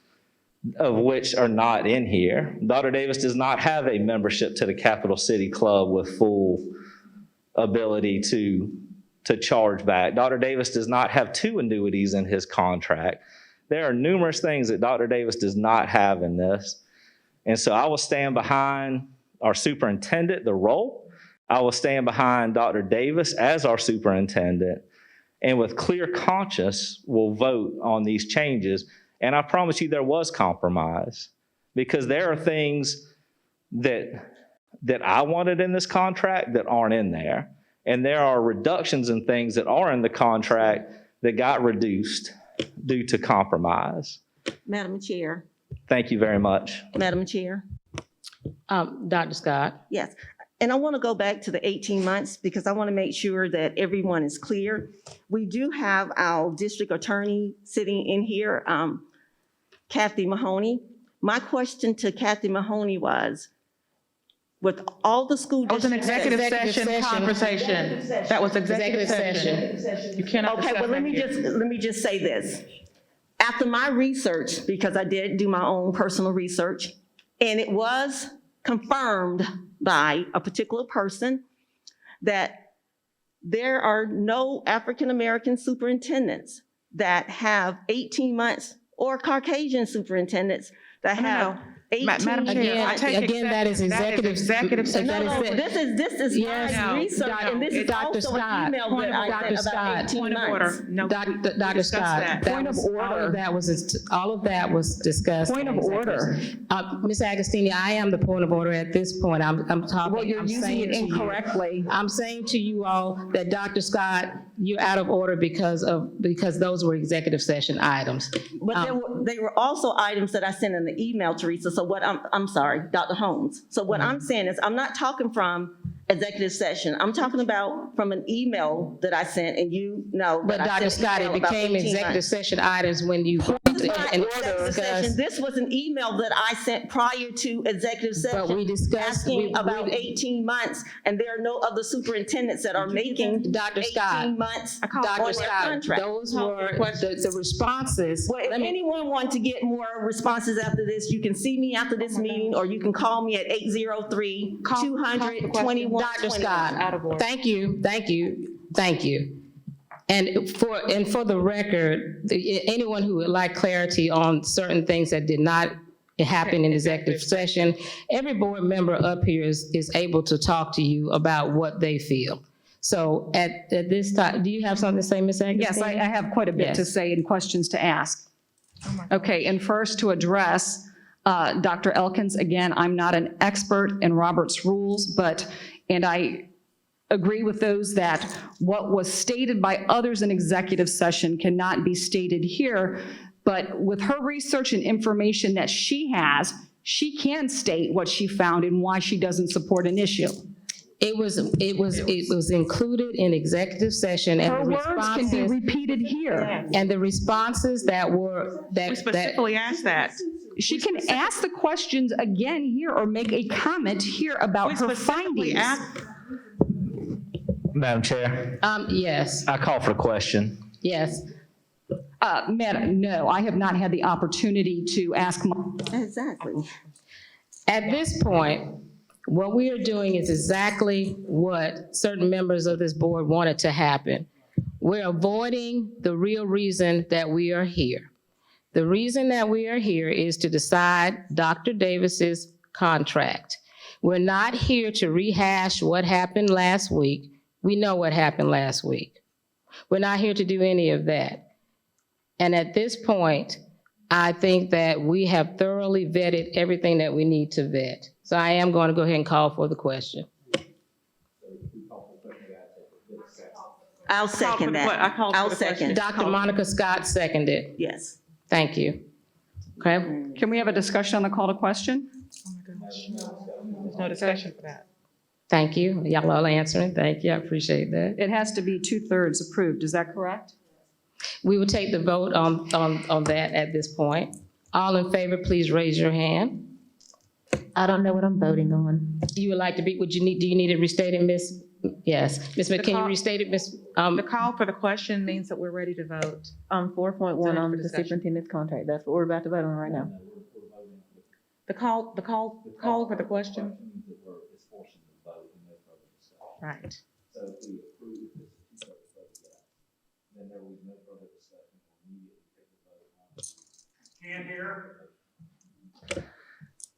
Speaker 3: of which are not in here. Dr. Davis does not have a membership to the Capital City Club with full ability to charge back. Dr. Davis does not have 2 annuities in his contract. There are numerous things that Dr. Davis does not have in this. And so I will stand behind our superintendent, the role. I will stand behind Dr. Davis as our superintendent. And with clear conscience, we'll vote on these changes. And I promise you there was compromise, because there are things that I wanted in this contract that aren't in there. And there are reductions in things that are in the contract that got reduced due to compromise.
Speaker 5: Madam Chair.
Speaker 3: Thank you very much.
Speaker 5: Madam Chair.
Speaker 1: Dr. Scott.
Speaker 5: Yes. And I want to go back to the 18 months because I want to make sure that everyone is clear. We do have our district attorney sitting in here, Kathy Mahoney. My question to Kathy Mahoney was, with all the school
Speaker 2: That was an
Speaker 5: districts.
Speaker 2: executive session conversation. That was executive session. You cannot
Speaker 5: Okay,
Speaker 2: discuss
Speaker 5: well,
Speaker 2: that here.
Speaker 5: let me just say this. After my research, because I did do my own personal research, and it was confirmed by a particular person that there are no African-American superintendents that have 18 months or Caucasian superintendents that have 18.
Speaker 2: Madam Chair, I take
Speaker 1: Again, that is
Speaker 2: exception. That is executive
Speaker 1: executive-
Speaker 2: session.
Speaker 5: No, no, this is
Speaker 1: Yes,
Speaker 5: my
Speaker 1: no,
Speaker 5: research, and this is
Speaker 1: Dr.
Speaker 5: also an
Speaker 1: Scott,
Speaker 5: email
Speaker 1: point
Speaker 5: that
Speaker 1: of
Speaker 5: I
Speaker 1: Dr.
Speaker 5: sent about
Speaker 1: Scott.
Speaker 5: 18
Speaker 2: Point of
Speaker 5: months.
Speaker 2: order. No, we
Speaker 1: Dr.
Speaker 2: discussed
Speaker 1: Scott,
Speaker 2: that.
Speaker 1: that
Speaker 4: Point of
Speaker 1: was, all
Speaker 4: order.
Speaker 1: of that was, all of that was discussed.
Speaker 4: Point of
Speaker 1: in executive
Speaker 4: order.
Speaker 1: session. Ms. Agostini, I am the point of order at this point. I'm talking.
Speaker 4: Well, you're
Speaker 1: I'm
Speaker 4: using
Speaker 1: saying
Speaker 4: it
Speaker 1: to you-
Speaker 4: incorrectly.
Speaker 1: I'm saying to you all that Dr. Scott, you're out of order because those were executive session items.
Speaker 5: But they were also items that I sent in the email, Teresa, so what I'm sorry, Dr. Holmes. So what I'm saying is, I'm not talking from executive session, I'm talking about from an email that I sent, and you know.
Speaker 1: But
Speaker 5: that I
Speaker 1: Dr.
Speaker 5: sent
Speaker 1: Scott, it
Speaker 5: email about
Speaker 1: became
Speaker 5: 18
Speaker 1: executive
Speaker 5: months.
Speaker 1: session items when you.
Speaker 5: This is not executive session. This was an email that I sent prior to executive session.
Speaker 1: we discussed-
Speaker 5: Asking
Speaker 1: we-
Speaker 5: about 18 months, and there are no other superintendents that are making
Speaker 1: Dr. Scott,
Speaker 5: 18 months on
Speaker 1: Dr.
Speaker 5: their
Speaker 1: Scott,
Speaker 5: contract.
Speaker 1: those were the responses.
Speaker 5: Well, if
Speaker 1: Let me-
Speaker 5: anyone wants to get more responses after this, you can see me after this meeting, or you can call me at 803-200-2120.
Speaker 1: Dr. Scott, thank you. And for the record, anyone who would like clarity on certain things that did not happen in executive session, every board member up here is able to talk to you about what they feel. So at this time, do you have something to say, Ms. Agostini?
Speaker 4: Yes, I have quite a bit to
Speaker 1: Yes.
Speaker 4: say and questions to ask. Okay, and first to address Dr. Elkins, again, I'm not an expert in Robert's rules, and I agree with those that what was stated by others in executive session cannot be stated here, but with her research and information that she has, she can state what she found and why she doesn't support an issue.
Speaker 1: It was included in executive session and
Speaker 4: Her
Speaker 1: the
Speaker 4: words can be
Speaker 1: responses,
Speaker 4: repeated here.
Speaker 1: and the responses that were,
Speaker 2: We
Speaker 1: that,
Speaker 2: specifically asked that.
Speaker 4: She can ask the questions again here or make a comment here about
Speaker 2: We
Speaker 4: her
Speaker 2: specifically
Speaker 4: findings.
Speaker 2: asked.
Speaker 3: Madam Chair,
Speaker 1: yes,
Speaker 3: I call for the question.
Speaker 1: yes.
Speaker 4: Madam, no, I have not had the opportunity to ask my.
Speaker 5: Exactly.
Speaker 1: At this point, what we are doing is exactly what certain members of this board wanted to happen. We're avoiding the real reason that we are here. The reason that we are here is to decide Dr. Davis's contract. We're not here to rehash what happened last week. We know what happened last week. We're not here to do any of that. And at this point, I think that we have thoroughly vetted everything that we need to vet. So I am going to go ahead and call for the question.
Speaker 5: I'll second that.
Speaker 2: I called for
Speaker 5: I'll
Speaker 2: the question.
Speaker 5: second.
Speaker 1: Dr. Monica Scott seconded.
Speaker 5: Yes.
Speaker 1: Thank you. Okay,
Speaker 4: Can we have a discussion on the call to question?
Speaker 2: There's no discussion for that.
Speaker 1: thank you. Y'all all answering. Thank you. I appreciate that.
Speaker 4: It has to be 2/3 approved, is that correct?
Speaker 1: We will take the vote on that at this point. All in favor, please raise your hand.
Speaker 6: I don't know what I'm voting on.
Speaker 1: You would like to be, do you need it restated, Ms.? Yes. Ms. Smith, can you
Speaker 2: call-
Speaker 1: restate it, Ms.?
Speaker 2: The call for the question means that we're ready to vote.
Speaker 8: 4.1 on
Speaker 2: for
Speaker 8: the
Speaker 2: discussion.
Speaker 8: superintendent's contract. That's what we're about to vote on right now.
Speaker 2: The call for the question. Right.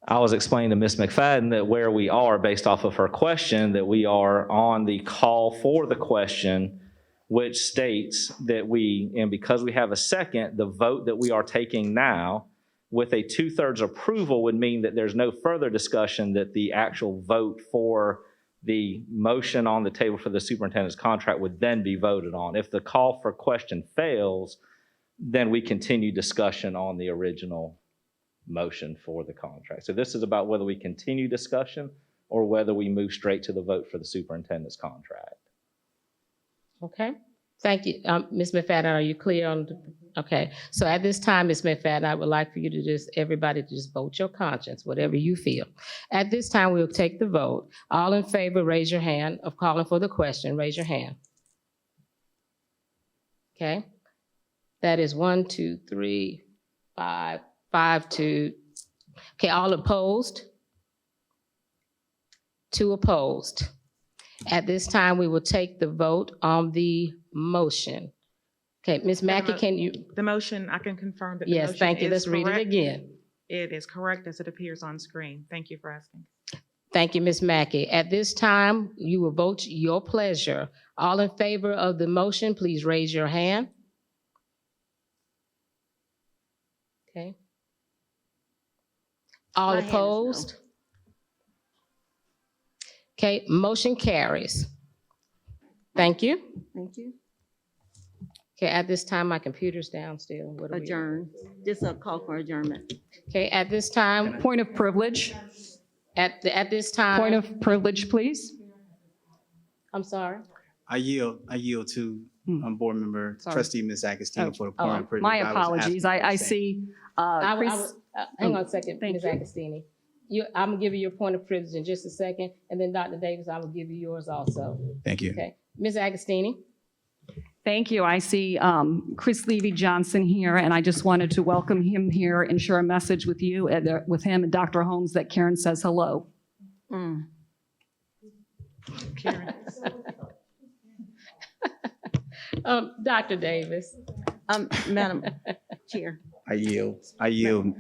Speaker 3: I was explaining to Ms. McFadden that where we are, based off of her question, that we are on the call for the question, which states that and because we have a second, the vote that we are taking now with a 2/3 approval would mean that there's no further discussion, that the actual vote for the motion on the table for the superintendent's contract would then be voted on. If the call for question fails, then we continue discussion on the original motion for the contract. So this is about whether we continue discussion or whether we move straight to the vote for the superintendent's contract.
Speaker 1: Okay, thank you. Ms. McFadden, are you clear on Okay, so at this time, Ms. McFadden, I would like for you to everybody to just vote your conscience, whatever you feel. At this time, we'll take the vote. All in favor, raise your hand of calling for the question, raise your hand. Okay, that is 1, 2, 3, 5, 5, 2. Okay, all opposed? 2 opposed. At this time, we will take the vote on the motion. Okay, Ms. Mackey, can you?
Speaker 2: The motion, I can confirm that the motion
Speaker 1: Yes, thank you.
Speaker 2: is
Speaker 1: Let's read it
Speaker 2: correct.
Speaker 1: again.
Speaker 2: It is correct as it appears on screen. Thank you for asking.
Speaker 1: Thank you, Ms. Mackey. At this time, you will vote your pleasure. All in favor of the motion, please raise your hand. Okay. All
Speaker 5: My hand is no.
Speaker 1: opposed? Okay, motion carries. Thank you.
Speaker 5: Thank you.
Speaker 1: Okay, at this time, my computer's down still. What are we-
Speaker 5: Adjourn. Just a call for adjournment.
Speaker 1: Okay, at this time,
Speaker 4: Point of privilege,
Speaker 1: at this time.
Speaker 4: point of privilege, please.
Speaker 1: I'm sorry.
Speaker 9: I yield to Board Member
Speaker 4: Sorry.
Speaker 9: Trustee Ms. Agostino for the point of privilege.
Speaker 4: My
Speaker 9: I was
Speaker 4: apologies.
Speaker 9: asking
Speaker 4: I
Speaker 9: the same.
Speaker 4: see, Chris,
Speaker 1: Hang on a second,
Speaker 4: thank
Speaker 1: Ms.
Speaker 4: you.
Speaker 1: Agostini. I'm gonna give you your point of privilege in just a second, and then Dr. Davis, I will give you yours also.
Speaker 9: Thank you.
Speaker 1: Okay, Ms. Agostini?
Speaker 4: thank you. I see Chris Levy-Johnson here, and I just wanted to welcome him here and share a message with you, with him and Dr. Holmes, that Karen says hello.
Speaker 5: Mm.
Speaker 2: Karen.
Speaker 1: Dr. Davis?
Speaker 5: Madam Chair.
Speaker 9: I yield,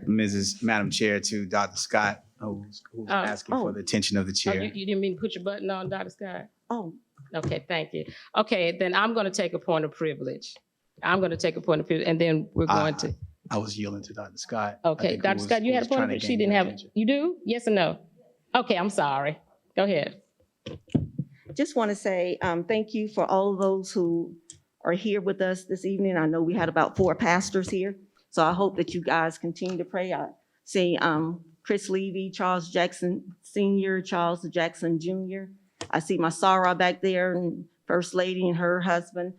Speaker 9: Madam Chair, to Dr. Scott, who's asking for the attention of the
Speaker 1: Oh,
Speaker 9: chair.
Speaker 1: you didn't mean to put your button on, Dr. Scott?
Speaker 5: Oh,
Speaker 1: Okay, thank you. Okay, then I'm gonna take a point of privilege. And then we're going to,
Speaker 9: I was yielding to Dr. Scott. I
Speaker 1: okay,
Speaker 9: think, who
Speaker 1: Dr.
Speaker 9: was-
Speaker 1: Scott, you
Speaker 9: who
Speaker 1: had a
Speaker 9: was
Speaker 1: point of
Speaker 9: trying to
Speaker 1: privilege? She
Speaker 9: gain
Speaker 1: didn't
Speaker 9: your
Speaker 1: have,
Speaker 9: attention.
Speaker 1: you do? Yes or no? Okay, I'm sorry. Go ahead.
Speaker 5: just want to say thank you for all of those who are here with us this evening. I know we had about 4 pastors here, so I hope that you guys continue to pray. I see Chris Levy, Charles Jackson Sr., Charles Jackson Jr. I see my Sarah back there, and First Lady and her husband.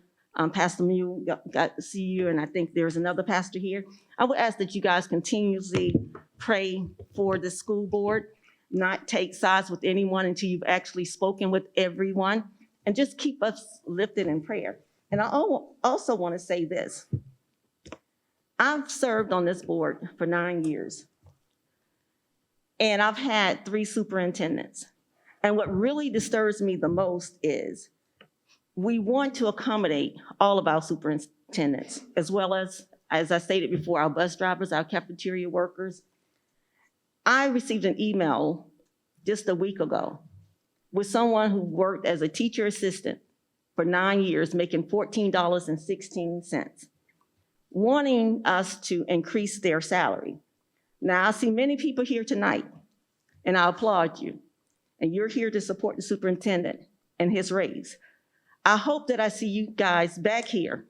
Speaker 5: Pastor Mule, got to see you, and I think there's another pastor here. I would ask that you guys continuously pray for the school board, not take sides with anyone until you've actually spoken with everyone, and just keep us lifted in prayer. And I also want to say this. I've served on this board for 9 years, and I've had 3 superintendents. And what really disturbs me the most is we want to accommodate all of our superintendents, as well as I stated before, our bus drivers, our cafeteria workers. I received an email just a week ago with someone who worked as a teacher assistant for 9 years, making $14.16, wanting us to increase their salary. Now, I see many people here tonight, and I applaud you. And you're here to support the superintendent and his raise. I hope that I see you guys back here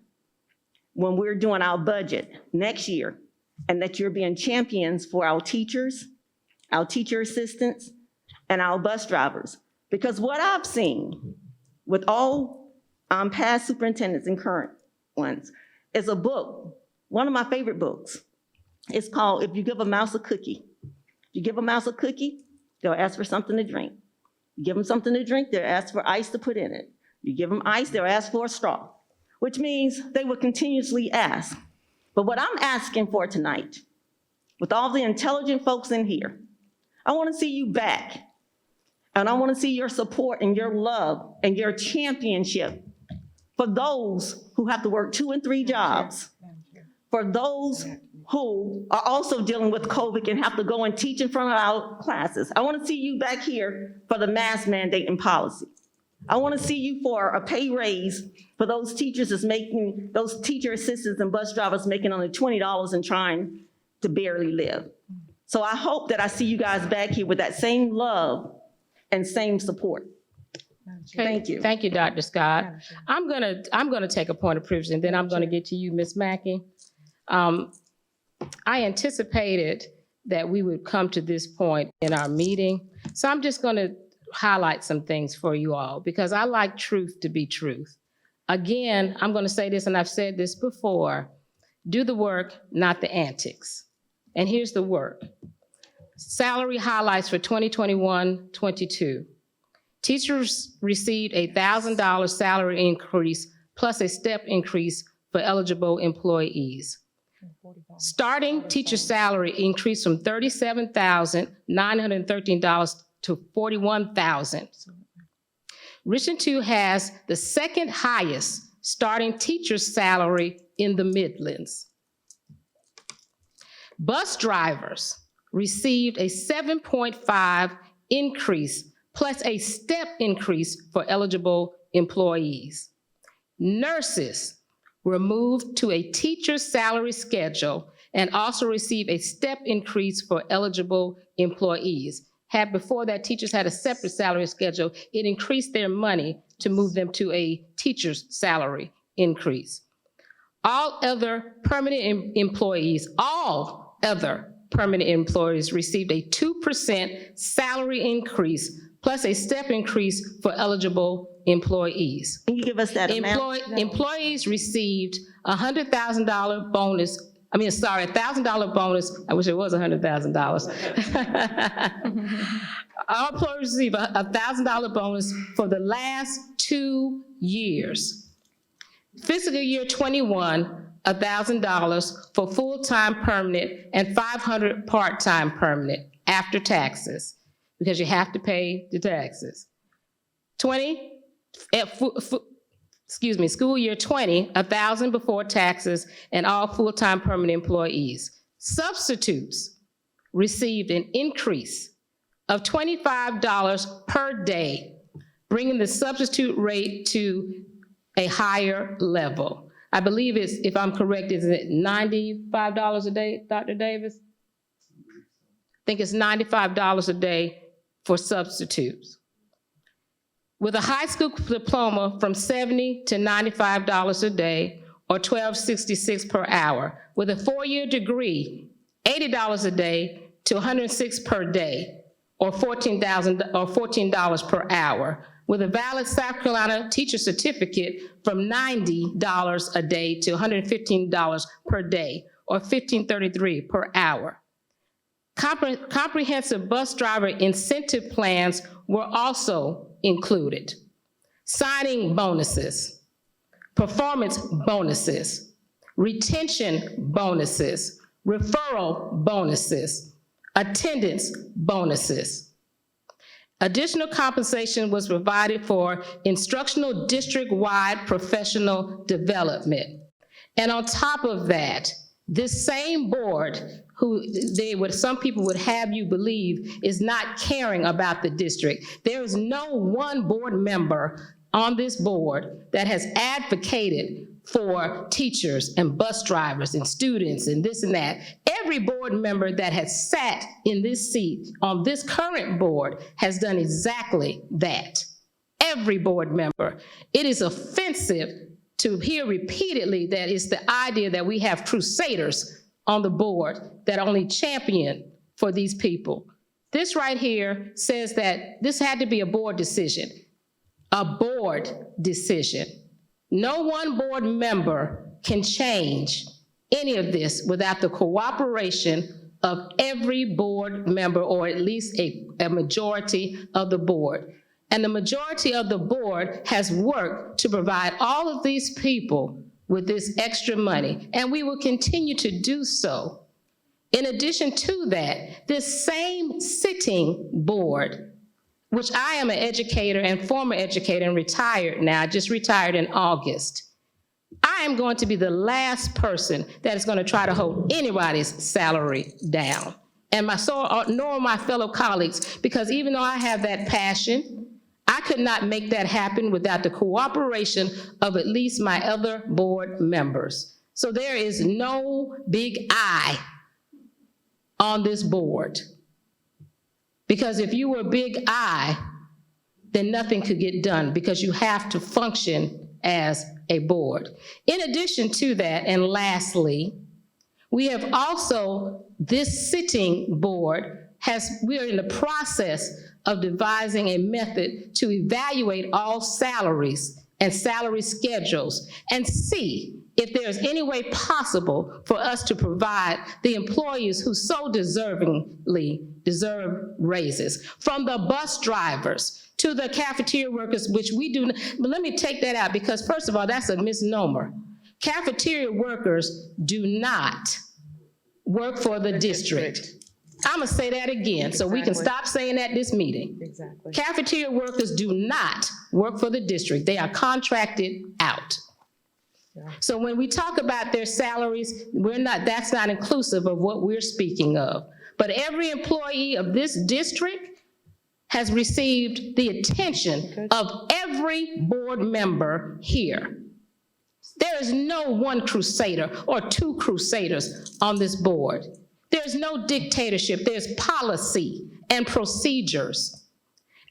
Speaker 5: when we're doing our budget next year, and that you're being champions for our teachers, our teacher assistants, and our bus drivers. Because what I've seen with all past superintendents and current ones is a book, one of my favorite books. It's called If You Give a Mouse a Cookie. You give a mouse a cookie, they'll ask for something to drink. You give them something to drink, they'll ask for ice to put in it. You give them ice, they'll ask for a straw, which means they will continuously ask. But what I'm asking for tonight, with all the intelligent folks in here, I want to see you back. And I want to see your support and your love and your championship for those who have to work 2 and 3 jobs, for those who are also dealing with COVID and have to go and teach in front of our classes. I want to see you back here for the mask mandate and policy. I want to see you for a pay raise for those teachers those teacher assistants and bus drivers making only $20 and trying to barely live. So I hope that I see you guys back here with that same love and same support.
Speaker 1: Okay,
Speaker 5: Thank you.
Speaker 1: Thank you, Dr. Scott. I'm gonna take a point of privilege, and then I'm gonna get to you, Ms. Mackey. I anticipated that we would come to this point in our meeting, so I'm just gonna highlight some things for you all, because I like truth to be truth. Again, I'm gonna say this, and I've said this before, Do the work, not the antics. And here's the work. Salary highlights for 2021-22. Teachers received a $1,000 salary increase plus a step increase for eligible employees. Starting teacher salary increased from $37,913 to $41,000. Richland 2 has the second highest starting teacher salary in the Midlands. Bus drivers received a 7.5 increase plus a step increase for eligible employees. Nurses were moved to a teacher's salary schedule and also received a step increase for eligible employees. Before that, teachers had a separate salary schedule. It increased their money to move them to a teacher's salary increase. All other permanent employees received a 2% salary increase plus a step increase for eligible employees.
Speaker 5: Can you give us that amount?
Speaker 1: Employees received a $1,000 bonus. A $1,000 bonus. I wish it was $100,000. All employees received a $1,000 bonus for the last 2 years. Fiscal year 21, $1,000 for full-time permanent and $500 part-time permanent after taxes, because you have to pay the taxes. School year 20, $1,000 before taxes and all full-time permanent employees. Substitutes received an increase of $25 per day, bringing the substitute rate to a higher level. I believe it's, if I'm correct, is it $95 a day, Dr. Davis? I think it's $95 a day for substitutes. With a high school diploma from $70 to $95 a day, or $12.66 per hour. With a 4-year degree, $80 a day to $106 per day, or $14 per hour. With a valid South Carolina teacher certificate from $90 a day to $115 per day, or $15.33 per hour. Comprehensive bus driver incentive plans were also included. Signing bonuses, performance bonuses, retention bonuses, referral bonuses, attendance bonuses. Additional compensation was provided for instructional district-wide professional development. And on top of that, this same board, who some people would have you believe is not caring about the district. There is no one board member on this board that has advocated for teachers and bus drivers and students and this and that. Every board member that has sat in this seat on this current board has done exactly that. Every board member. It is offensive to hear repeatedly that it's the idea that we have crusaders on the board that only champion for these people. This right here says that this had to be a board decision. A board decision. No one board member can change any of this without the cooperation of every board member, or at least a majority of the board. And the majority of the board has worked to provide all of these people with this extra money, and we will continue to do so. In addition to that, this same sitting board, which I am an educator and former educator and retired now, just retired in August. I am going to be the last person that is going to try to hold anybody's salary down. And nor my fellow colleagues, because even though I have that passion, I could not make that happen without the cooperation of at least my other board members. So there is no big I on this board. Because if you were big I, then nothing could get done, because you have to function as a board. In addition to that, and lastly, we have also, this sitting board we are in the process of devising a method to evaluate all salaries and salary schedules and see if there's any way possible for us to provide the employees who so deservingly deserve raises, from the bus drivers to the cafeteria workers, which we do, but let me take that out, because first of all, that's a misnomer. Cafeteria workers do not work for the district. I'm gonna say that again, so we can
Speaker 2: Exactly.
Speaker 1: stop saying that this meeting.
Speaker 2: Exactly.
Speaker 1: Cafeteria workers do not work for the district. They are contracted out. So when we talk about their salaries, that's not inclusive of what we're speaking of. But every employee of this district has received the attention of every board member here. There is no one crusader or two crusaders on this board. There's no dictatorship. There's policy and procedures.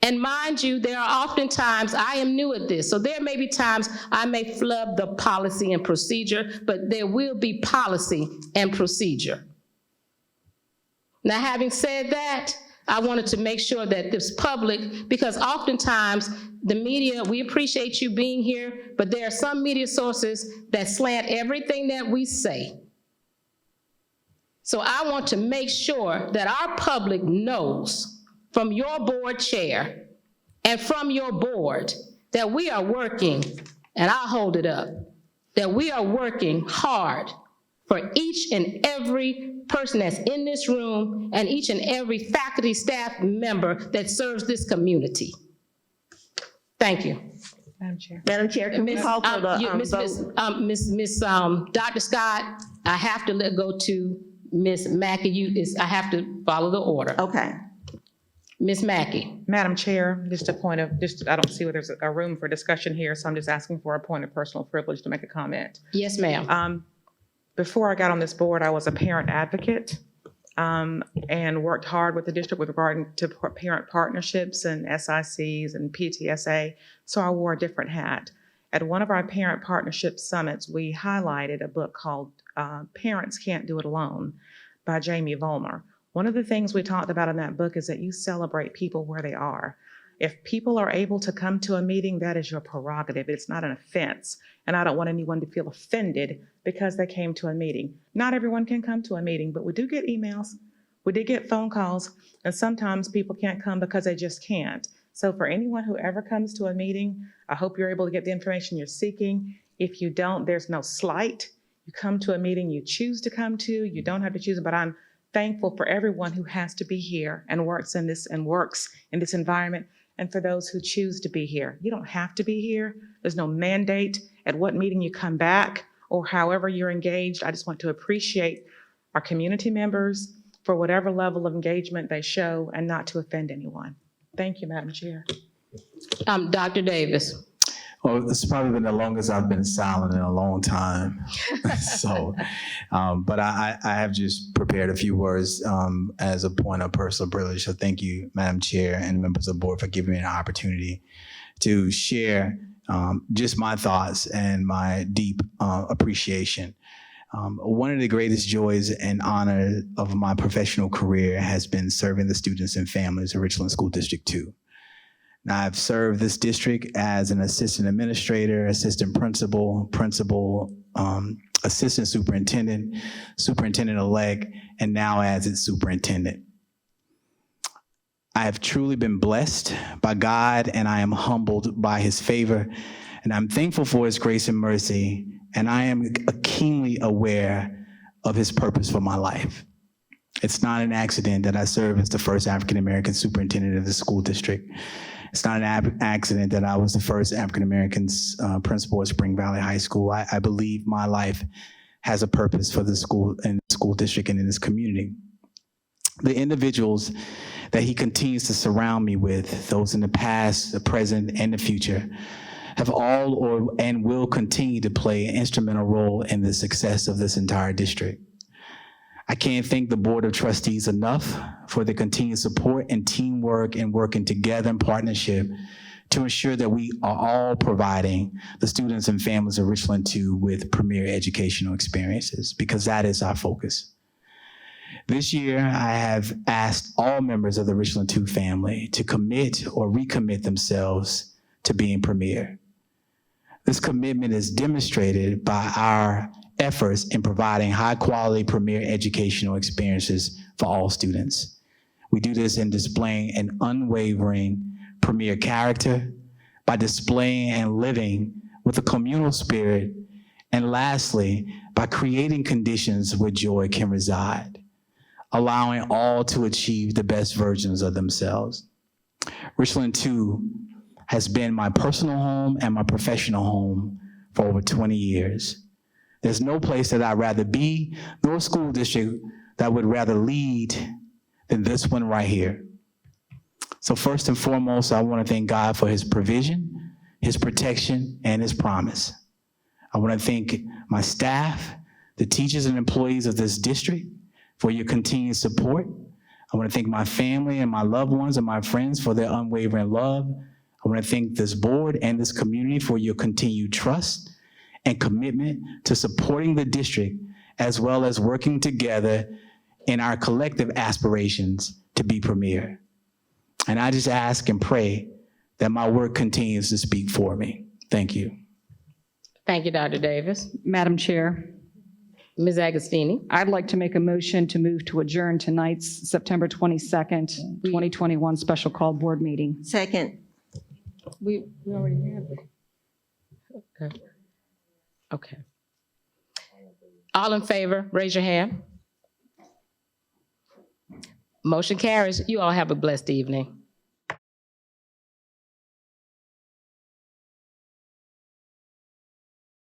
Speaker 1: And mind you, there are oftentimes, I am new at this, so there may be times I may flub the policy and procedure, but there will be policy and procedure. Now, having said that, I wanted to make sure that this public, because oftentimes the media, we appreciate you being here, but there are some media sources that slant everything that we say. So I want to make sure that our public knows from your board chair and from your board that we are working, and I'll hold it up, that we are working hard for each and every person that's in this room and each and every faculty, staff member that serves this community. Thank you.
Speaker 2: Madam Chair.
Speaker 5: Madam Chair, can we call for the
Speaker 1: Dr. Scott, I have to go to Ms. Mackey. I have to follow the order.
Speaker 5: Okay.
Speaker 1: Ms. Mackey.
Speaker 2: Madam Chair, just a point of, I don't see where there's a room for discussion here, so I'm just asking for a point of personal privilege to make a comment.
Speaker 1: Yes, ma'am.
Speaker 2: Before I got on this board, I was a parent advocate and worked hard with the district with regard to parent partnerships and SICs and PTSA, so I wore a different hat. At one of our parent partnership summits, we highlighted a book called Parents Can't Do It Alone by Jamie Vollmer. One of the things we talked about in that book is that you celebrate people where they are. If people are able to come to a meeting, that is your prerogative. It's not an offense. And I don't want anyone to feel offended because they came to a meeting. Not everyone can come to a meeting, but we do get emails. We did get phone calls, and sometimes people can't come because they just can't. So for anyone who ever comes to a meeting, I hope you're able to get the information you're seeking. If you don't, there's no slight. You come to a meeting you choose to come to. You don't have to choose, but I'm thankful for everyone who has to be here and works in this environment, and for those who choose to be here. You don't have to be here. There's no mandate at what meeting you come back or however you're engaged. I just want to appreciate our community members for whatever level of engagement they show and not to offend anyone. Thank you, Madam Chair.
Speaker 1: Dr. Davis.
Speaker 9: Well, this has probably been the longest I've been silent in a long time. So, but I have just prepared a few words as a point of personal privilege. So thank you, Madam Chair and members of the board, for giving me an opportunity to share just my thoughts and my deep appreciation. One of the greatest joys and honor of my professional career has been serving the students and families of Richland School District 2. Now, I've served this district as an assistant administrator, assistant principal, assistant superintendent, superintendent-elect, and now as its superintendent. I have truly been blessed by God, and I am humbled by his favor, and I'm thankful for his grace and mercy, and I am keenly aware of his purpose for my life. It's not an accident that I serve as the first African-American superintendent of the school district. It's not an accident that I was the first African-American principal at Spring Valley High School. I believe my life has a purpose for the school and the school district and in this community. The individuals that he continues to surround me with, those in the past, the present, and the future, have all and will continue to play an instrumental role in the success of this entire district. I can't thank the Board of Trustees enough for the continued support and teamwork and working together in partnership to ensure that we are all providing the students and families of Richland 2 with premier educational experiences, because that is our focus. This year, I have asked all members of the Richland 2 family to commit or recommit themselves to being premier. This commitment is demonstrated by our efforts in providing high-quality premier educational experiences for all students. We do this in displaying an unwavering premier character, by displaying and living with a communal spirit, and lastly, by creating conditions where joy can reside, allowing all to achieve the best versions of themselves. Richland 2 has been my personal home and my professional home for over 20 years. There's no place that I'd rather be, nor school district that would rather lead than this one right here. So first and foremost, I want to thank God for his provision, his protection, and his promise. I want to thank my staff, the teachers and employees of this district for your continued support. I want to thank my family and my loved ones and my friends for their unwavering love. I want to thank this board and this community for your continued trust and commitment to supporting the district, as well as working together in our collective aspirations to be premier. And I just ask and pray that my work continues to speak for me. Thank you.
Speaker 1: Thank you, Dr. Davis.
Speaker 4: Madam Chair,
Speaker 1: Ms. Agostini?
Speaker 4: I'd like to make a motion to move to adjourn tonight's September 22nd, 2021 special call board meeting.
Speaker 5: Second.
Speaker 1: We already have it. Okay. Okay. All in favor, raise your hand. Motion carries. You all have a blessed evening.